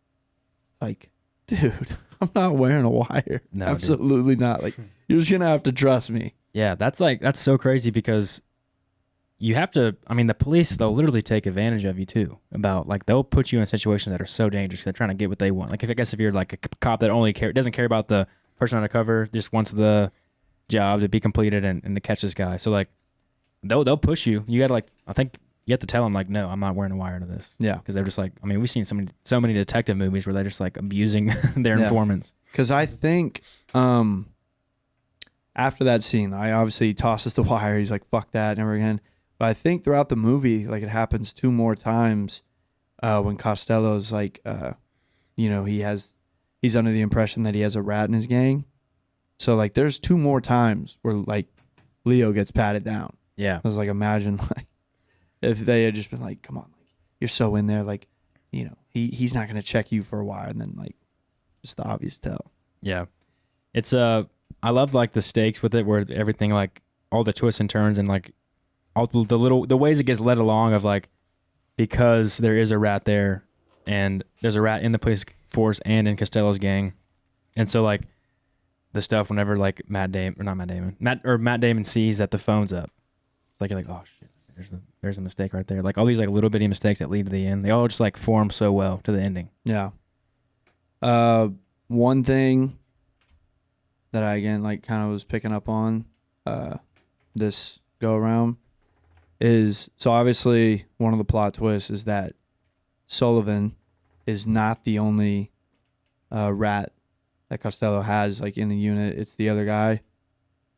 Like, dude, I'm not wearing a wire. No, absolutely not. Like, you're just gonna have to trust me. Yeah, that's so crazy because you have to, I mean, the police, they'll literally take advantage of you too. About like, they'll put you in situations that are so dangerous. They're trying to get what they want. Like, I guess if you're like a cop that doesn't care about the person undercover, just wants the job to be completed and to catch this guy. So like, they'll push you. You gotta like, I think you have to tell them like, no, I'm not wearing a wire to this. Yeah. Because they're just like, I mean, we've seen so many detective movies where they're just like abusing their informants. Because I think after that scene, I obviously tosses the wire. He's like, fuck that, never again. But I think throughout the movie, like it happens 2 more times when Costello's like, he's under the impression that he has a rat in his gang. So like there's 2 more times where like Leo gets patted down. Yeah. I was like, imagine like if they had just been like, come on, like you're so in there, like, he's not gonna check you for a while, and then like just the obvious tell. Yeah. It's I love like the stakes with it where everything like all the twists and turns and like all the ways it gets led along of like, because there is a rat there and there's a rat in the police force and in Costello's gang. And so like the stuff whenever like Matt Damon sees that the phone's up, like you're like, oh shit, there's a mistake right there. Like all these like little bitty mistakes that lead to the end, they all just like form so well to the ending. Yeah. One thing that I again like kind of was picking up on this go around is, so obviously one of the plot twists is that Sullivan is not the only rat that Costello has like in the unit. It's the other guy.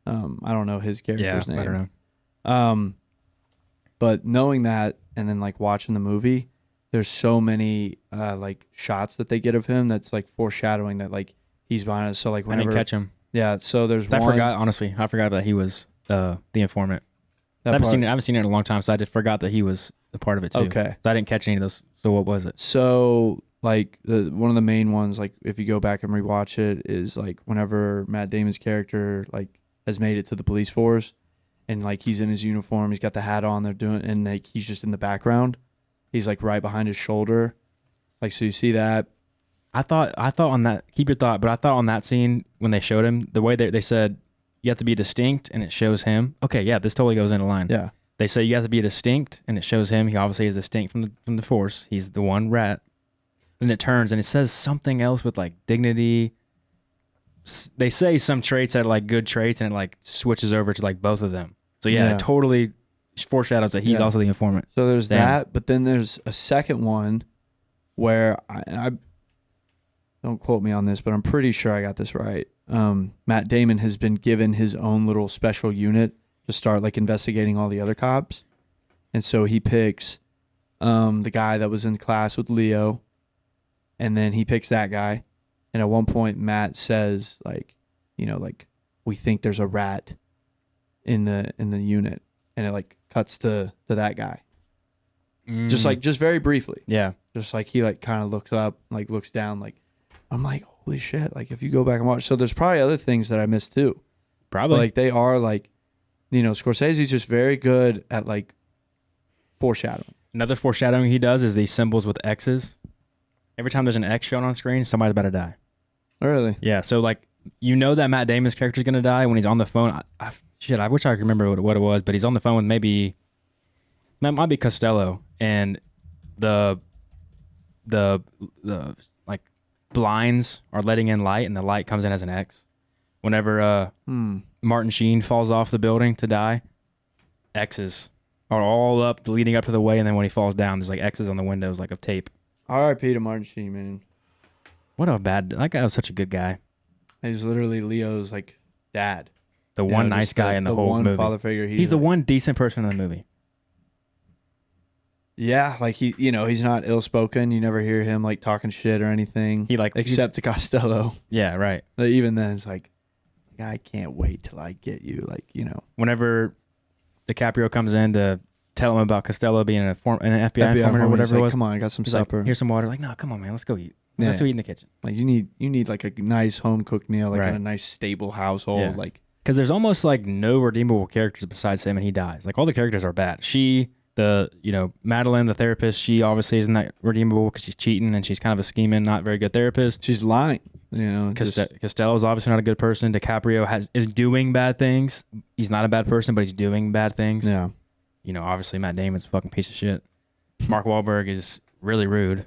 I don't know his character's name. I don't know. But knowing that and then like watching the movie, there's so many like shots that they get of him that's like foreshadowing that like he's behind us. So like whenever I didn't catch him. Yeah, so there's I forgot that he was the informant. I haven't seen it in a long time, so I just forgot that he was a part of it too. Okay. So I didn't catch any of those. So what was it? So like one of the main ones, like if you go back and rewatch it, is like whenever Matt Damon's character like has made it to the police force and like he's in his uniform, he's got the hat on, they're doing, and like he's just in the background. He's like right behind his shoulder. Like, so you see that. I thought on that, keep your thought, but I thought on that scene when they showed him, the way they said you have to be distinct and it shows him. Okay, yeah, this totally goes into line. Yeah. They say you have to be distinct and it shows him. He obviously is distinct from the force. He's the one rat. Then it turns and it says something else with like dignity. They say some traits that are like good traits and it like switches over to like both of them. So yeah. It totally foreshadows that he's also the informant. So there's that, but then there's a second one where I don't quote me on this, but I'm pretty sure I got this right. Matt Damon has been given his own little special unit to start like investigating all the other cops. And so he picks the guy that was in class with Leo, and then he picks that guy. And at one point Matt says like, like we think there's a rat in the unit, and it like cuts to that guy. Just very briefly. Yeah. Just like he like kind of looks up, like looks down, like I'm like, holy shit. Like if you go back and watch, so there's probably other things that I missed too. Probably. But, like they are like, Scorsese's just very good at like foreshadowing. Another foreshadowing he does is these symbols with X's. Every time there's an X shown on screen, somebody's about to die. Oh, really? Yeah. So like, that Matt Damon's character is going to die when he's on the phone. I wish I could remember what it was, but he's on the phone with that might be Costello, and the like blinds are letting in light, and the light comes in as an X. Whenever Martin Sheen falls off the building to die, X's are all up leading up to the way, and then when he falls down, there's like X's on the windows like of tape. R.I.P. to Martin Sheen, man. That guy was such a good guy. He's literally Leo's like dad. The one nice guy in the whole one movie. Father figure. He's the one decent person in the movie. Yeah, like he's not ill-spoken. You never hear him like talking shit or anything. He like except to Costello. Yeah, right. But even then, it's like, I can't wait till I get you. Like, Whenever DiCaprio comes in to tell him about Costello being an FBI informant or whatever like, it was. Come on, I got some He's supper. Like, here's some water. Like, no, come on, man. Let's go eat. Let's go eat in the kitchen. Like you need like a nice home cooked meal, like Right. in a nice stable household. Yeah. Like, because there's almost like no redeemable characters besides him, and he dies. Like all the characters are bad. Madeline, the therapist, she obviously isn't that redeemable because she's cheating and she's kind of a scheming, not very good therapist. she's lying. Costello's obviously not a good person. DiCaprio is doing bad things. He's not a bad person, but he's doing bad things. Yeah. Obviously Matt Damon's a fucking piece of shit. Mark Wahlberg is really rude.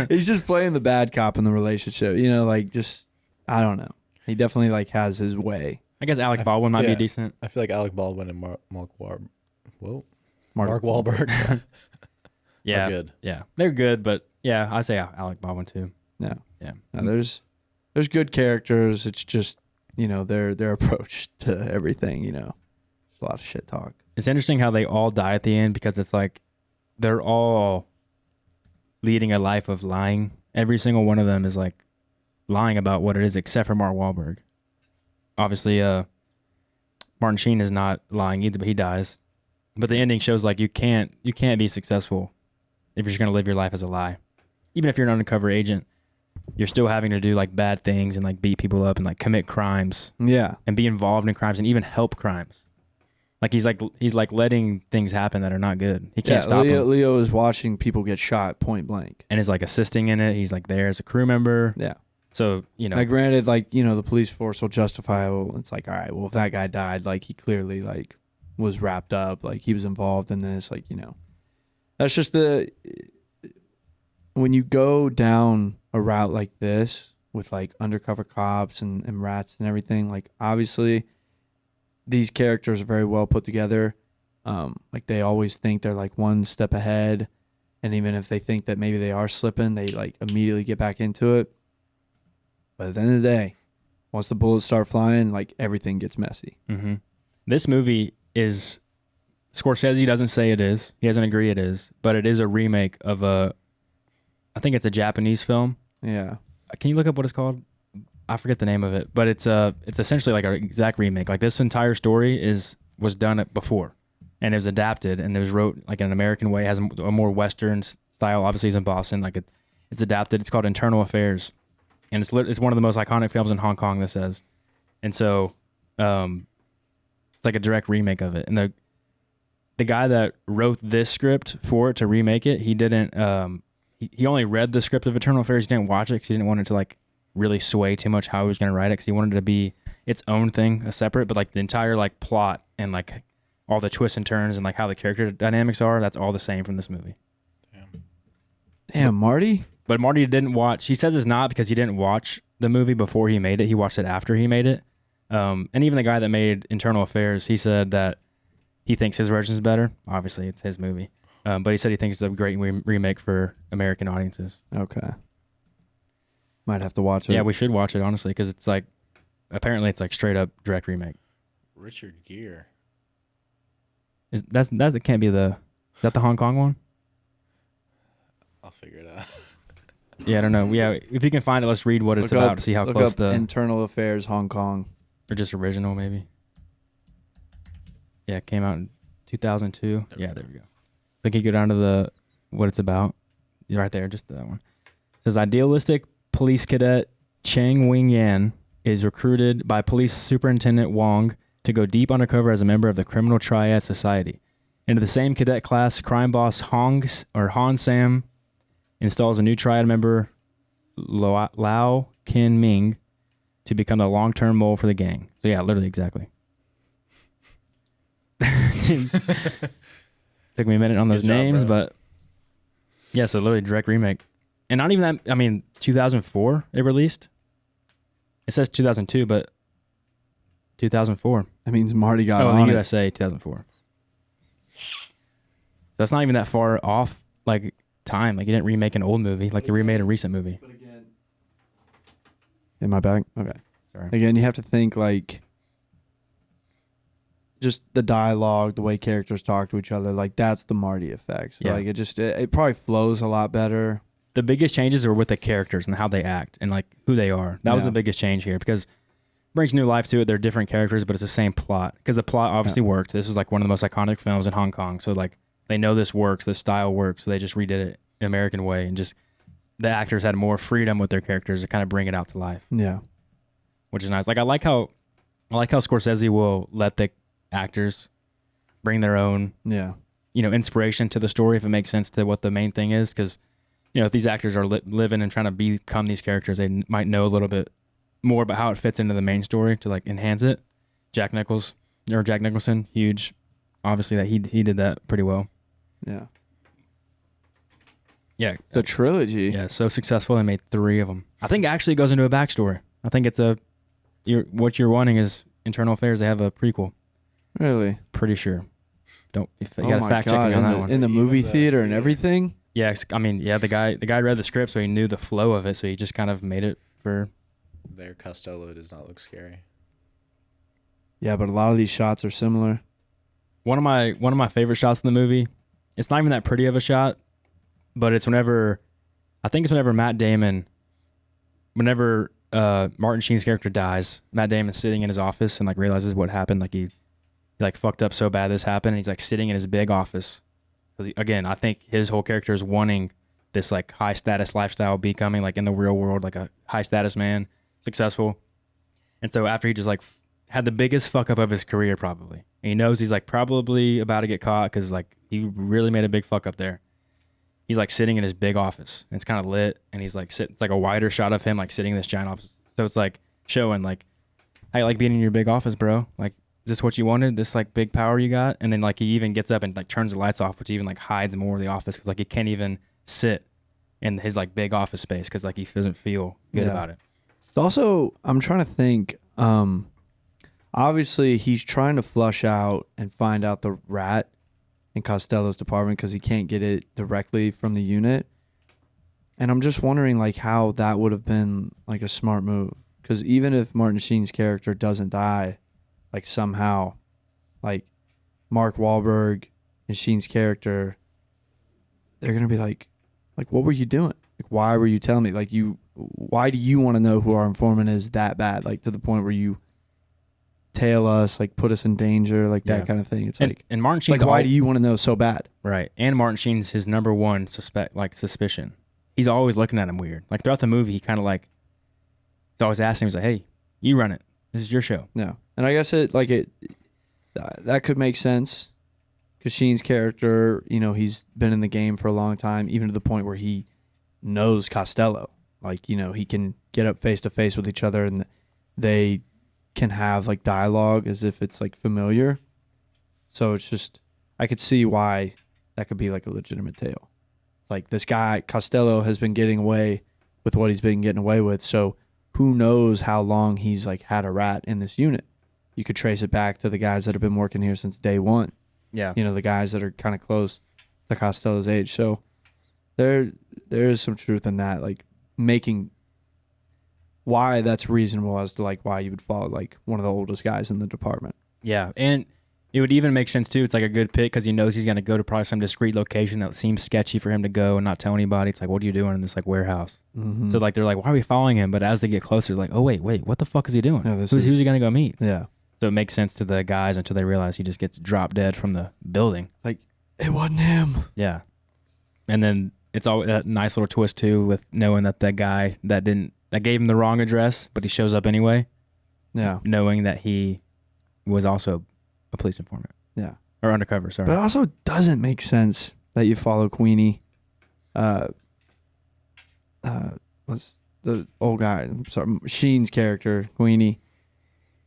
He's just playing the bad cop in the relationship. I don't know. He definitely like has his way. I guess Alec Baldwin might be decent. I feel like Alec Baldwin and Mark Wahlberg. Yeah, are good. Yeah, they're good, but yeah, I say Alec Baldwin too. Yeah. Yeah. Now, there's good characters. It's just their approach to everything. There's a lot of shit talk. It's interesting how they all die at the end because it's like they're all leading a life of lying. Every single one of them is like lying about what it is, except for Mark Wahlberg. Obviously, Martin Sheen is not lying either, but he dies. But the ending shows like you can't be successful if you're just gonna live your life as a lie. Even if you're an undercover agent, you're still having to do like bad things and like beat people up and like commit crimes. Yeah. And be involved in crimes and even help crimes. Like he's like letting things happen that are not good. He can't stop them. Leo is watching people get shot point blank. And is like assisting in it. He's like there as a crew member. Yeah. So, Like granted, like, the police force will justify, well, it's like, all right, well, if that guy died, like he clearly like was wrapped up, like he was involved in this, like, that's just when you go down a route like this with like undercover cops and rats and everything, like obviously these characters are very well put together. Like they always think they're like one step ahead. And even if they think that maybe they are slipping, they like immediately get back into it. But at the end of the day, once the bullets start flying, like everything gets messy. Mm-hmm. This movie is, Scorsese doesn't say it is. He doesn't agree it is, but it is a remake of I think it's a Japanese film. Yeah. Can you look up what it's called? I forget the name of it, but it's essentially like an exact remake. Like this entire story was done before, and it was adapted, and it was wrote like in an American way. It has a more Western style. Obviously, it's in Boston. Like it's adapted. It's called Internal Affairs. And it's one of the most iconic films in Hong Kong, this says. And so it's like a direct remake of it. And the guy that wrote this script for it to remake it, he didn't he only read the script of Eternal Affairs. He didn't watch it because he didn't want it to like really sway too much how he was going to write it, because he wanted it to be its own thing, a separate, but like the entire like plot and like all the twists and turns and like how the character dynamics are, that's all the same from this movie. Damn, Marty? But Marty didn't watch. He says it's not because he didn't watch the movie before he made it. He watched it after he made it. And even the guy that made Internal Affairs, he said that he thinks his version is better. Obviously, it's his movie. But he said he thinks it's a great remake for American audiences. Okay. Might have to watch it. Yeah, we should watch it, honestly, because it's like, apparently it's like straight up direct remake. Richard Gere. It can't be is that the Hong Kong one? I'll figure it out. Yeah, I don't know. Yeah, if you can find it, let's read what it's about to see how close the Internal Affairs Hong Kong, or just original maybe. Yeah, it came out in 2002. Yeah, there we go. So can you go down to what it's about? Right there, just that one. It says idealistic police cadet Chang Wing Yan is recruited by Police Superintendent Wong to go deep undercover as a member of the criminal triad society. Into the same cadet class, crime boss Han Sam installs a new triad member, Lao Kin Ming, to become the long-term mole for the gang. So yeah, literally exactly. Took me a minute on those names, but yeah, so literally direct remake. And not even that, 2004 it released. It says 2002, but 2004. That means Marty got on in the USA, 2004. That's not even that far off, like, time. Like, you didn't remake an old movie. Like, you remade a recent movie. But again, in my bag? Okay. Sorry. Again, you have to think, like, just the dialogue, the way characters talk to each other, like that's the Marty effect. So like it probably flows a lot better. The biggest changes are with the characters and how they act and like who they are. That was the biggest change here because it brings new life to it. They're different characters, but it's the same plot because the plot obviously worked. This was like one of the most iconic films in Hong Kong. So like they know this works, this style works. So they just redid it an American way and just the actors had more freedom with their characters to kind of bring it out to life. Yeah. Which is nice. Like I like how Scorsese will let the actors bring their own, inspiration to the story if it makes sense to what the main thing is. Because, if these actors are living and trying to become these characters, they might know a little bit more about how it fits into the main story to like enhance it. Jack Nicholson, huge. Obviously, that he did that pretty well. Yeah. Yeah. The trilogy. Yeah, so successful. They made 3 of them. I think it actually goes into a backstory. I think it's what you're wanting is Internal Affairs. They have a prequel. Really? Pretty sure. You got to fact check me on that one. In the movie theater and everything? Yeah, I mean, the guy read the script, so he knew the flow of it, so he just kind of made it for... Their Costello does not look scary. Yeah, but a lot of these shots are similar. One of my favorite shots in the movie, it's not even that pretty of a shot, but it's whenever Matt Damon, Martin Sheen's character dies, Matt Damon's sitting in his office and like realizes what happened, like he like fucked up so bad this happened, and he's like sitting in his big office. Again, I think his whole character is wanting this like high status lifestyle, becoming like in the real world like a high status man, successful. And so after he just like had the biggest fuck up of his career probably, and he knows he's like probably about to get caught because like he really made a big fuck up there. He's like sitting in his big office and it's kind of lit, and he's like it's like a wider shot of him like sitting in this giant office. So it's like showing like, how you like being in your big office, bro? Like, is this what you wanted? This like big power you got? And then like he even gets up and like turns the lights off, which even like hides more of the office because like he can't even sit in his like big office space because like he doesn't feel good about it. Also, I'm trying to think. Obviously, he's trying to flush out and find out the rat in Costello's department because he can't get it directly from the unit. And I'm just wondering like how that would have been like a smart move. Because even if Martin Sheen's character doesn't die, like somehow, like Mark Wahlberg and Sheen's character, they're gonna be like, what were you doing? Like, why were you telling me? Like, why do you want to know who our informant is that bad? Like to the point where you tail us, like put us in danger, like that kind of thing. It's and Martin Sheen's like, why do you want to know so bad? Right. And Martin Sheen's his number one suspicion. He's always looking at him weird. Like throughout the movie, he kind of like, he's always asking him, he's like, hey, you run it. This is your show. Yeah. And I guess that could make sense because Sheen's character, he's been in the game for a long time, even to the point where he knows Costello. Like, he can get up face to face with each other and they can have like dialogue as if it's like familiar. So it's just, I could see why that could be like a legitimate tale. Like this guy, Costello, has been getting away with what he's been getting away with. So who knows how long he's like had a rat in this unit. You could trace it back to the guys that have been working here since day one. Yeah. The guys that are kind of close to Costello's age. So there is some truth in that, like making why that's reasonable as to like why you would follow like one of the oldest guys in the department. Yeah. And it would even make sense too. It's like a good pick because he knows he's going to go to probably some discreet location that seems sketchy for him to go and not tell anybody. It's like, what are you doing in this like warehouse? Mm-hmm. So like they're like, why are we following him? But as they get closer, like, oh wait, what the fuck is he doing? Who's he going to go meet? Yeah. So it makes sense to the guys until they realize he just gets dropped dead from the building. Like, it wasn't him. Yeah. And then it's all that nice little twist too with knowing that guy that gave him the wrong address, but he shows up anyway. Yeah. Knowing that he was also a police informant. Yeah. Or undercover, sorry. But it also doesn't make sense that you follow Queenie. What's the old guy? I'm sorry, Sheen's character, Queenie.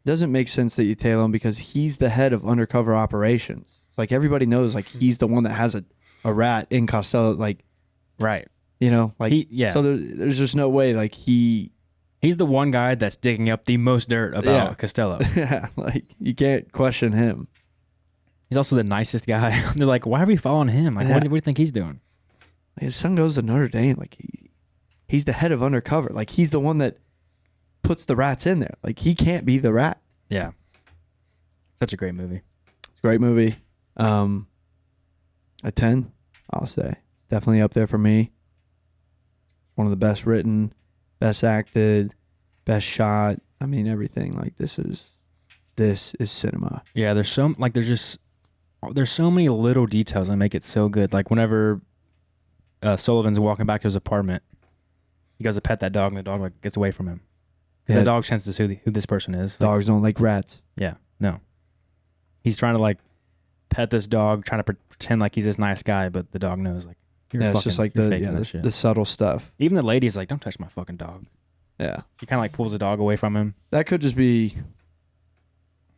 Doesn't make sense that you tail him because he's the head of undercover operations. Like everybody knows, like he's the one that has a rat in Costello. Like, right. Like So there's just no way. Like he's the one guy that's digging up the most dirt about Costello. Yeah, like you can't question him. He's also the nicest guy. They're like, why are we following him? Like, what do you think he's doing? His son goes to Notre Dame. Like he's the head of undercover. Like he's the one that puts the rats in there. Like he can't be the rat. Yeah. Such a great movie. Great movie. A 10, I'll say. Definitely up there for me. One of the best written, best acted, best shot. I mean, everything. Like, this is cinema. Yeah, there's so many little details that make it so good. Like whenever Sullivan's walking back to his apartment, he goes to pet that dog, and the dog like gets away from him. Because the dog senses who this person is. Like, dogs don't like rats. Yeah, no. He's trying to like pet this dog, trying to pretend like he's this nice guy, but the dog knows like. It's just like the subtle stuff. Even the lady's like, "Don't touch my fucking dog." Yeah. He kind of like pulls the dog away from him. That could just be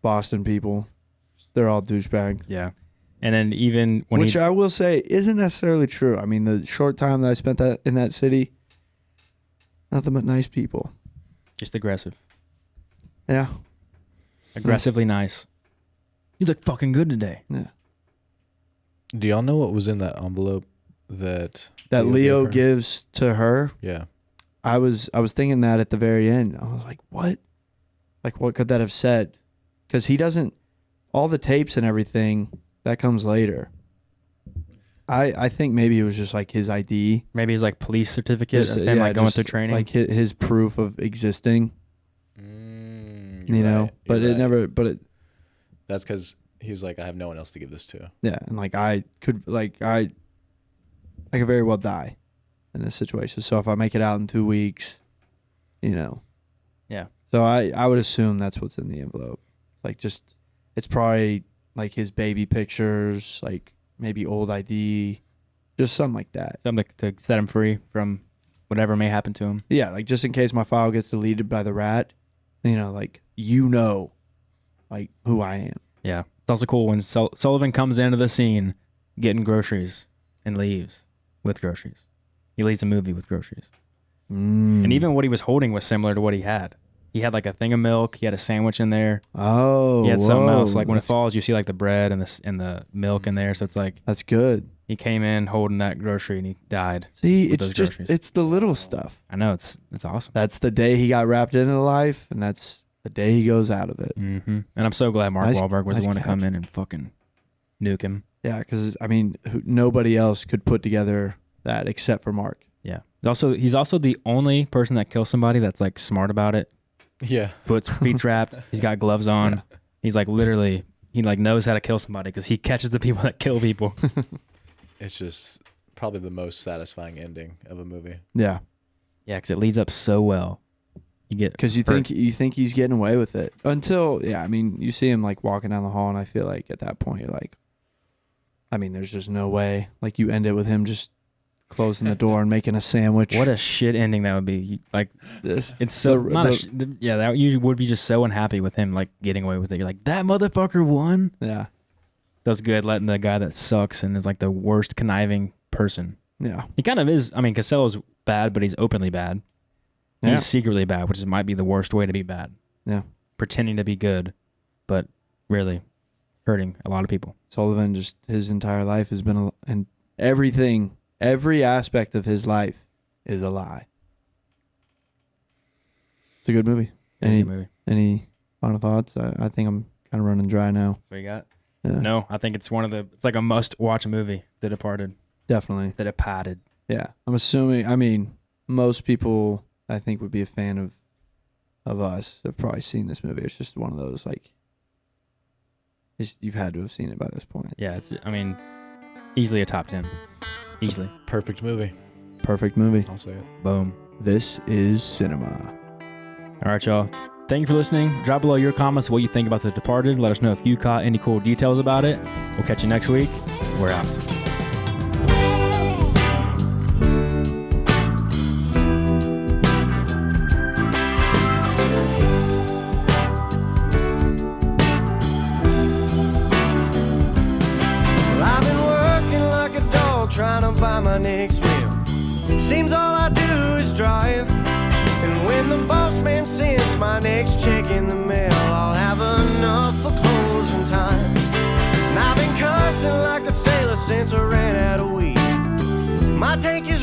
Boston people. They're all douchebags. Yeah. And then even when Which I will say isn't necessarily true. I mean, the short time that I spent in that city, nothing but nice people. Just aggressive. Yeah. Aggressively nice. You look fucking good today. Yeah. Do y'all know what was in that envelope that Leo gives to her? Yeah. I was thinking that at the very end. I was like, what? Like, what could that have said? Because he doesn't, all the tapes and everything, that comes later. I think maybe it was just like his ID. Maybe his like police certificate of him like going through training. Like his proof of existing. You know? But it never, that's because he was like, I have no one else to give this to. Yeah. And like I could very well die in this situation. So if I make it out in 2 weeks, you know. Yeah. So I would assume that's what's in the envelope. Like just, it's probably like his baby pictures, like maybe old ID, just something like that. Something to set him free from whatever may happen to him. Yeah, like just in case my file gets deleted by the rat, like like who I am. Yeah. It's also cool when Sullivan comes into the scene getting groceries and leaves with groceries. He leaves the movie with groceries. And even what he was holding was similar to what he had. He had like a thing of milk. He had a sandwich in there. Oh, he had something else. Like when it falls, you see like the bread and the milk in there. So it's like that's good. He came in holding that grocery and he died. See, it's the little stuff. I know it's awesome. That's the day he got wrapped into life, and that's the day he goes out of it. Mm-hmm. And I'm so glad Mark Wahlberg was the one to come in and fucking nuke him. Yeah, because I mean, nobody else could put together that except for Mark. Yeah. He's also the only person that kills somebody that's like smart about it. Yeah. Puts feet wrapped. He's got gloves on. Yeah. He's like literally, he like knows how to kill somebody because he catches the people that kill people. It's just probably the most satisfying ending of a movie. Yeah. Yeah, because it leads up so well. Because you think he's getting away with it until I mean you see him like walking down the hall, and I feel like at that point you're like, I mean, there's just no way. Like you end it with him just closing the door and making a sandwich. What a shit ending that would be. Like this, it's so that you would be just so unhappy with him like getting away with it. You're like, that motherfucker won. Yeah, that's good. Letting the guy that sucks and is like the worst conniving person. Yeah, he kind of is. I mean, Costello's bad, but he's openly bad. He's secretly bad, which might be the worst way to be bad. Yeah, pretending to be good, but really hurting a lot of people. Sullivan, just his entire life has been and everything. Every aspect of his life is a lie. It's a good movie. Any final thoughts? I think I'm kind of running dry now. What you got? Yeah. No, I think it's it's like a must-watch movie, The Departed. Definitely. The Departed. Yeah. I'm assuming, I mean, most people I think would be a fan of us have probably seen this movie. It's just one of those, like, you've had to have seen it by this point. Yeah, easily a top 10. Easily. Perfect movie. Perfect movie. I'll say it. Boom. This is cinema. All right, y'all. Thank you for listening. Drop below your comments what you think about The Departed. Let us know if you caught any cool details about it. We'll catch you next week. We're out. Trying to buy my next meal. Seems all I do is drive. And when the boss man sends my next check in the mail, I'll have enough for closing time. And I've been cussing like a sailor since I ran out of weed. My tank is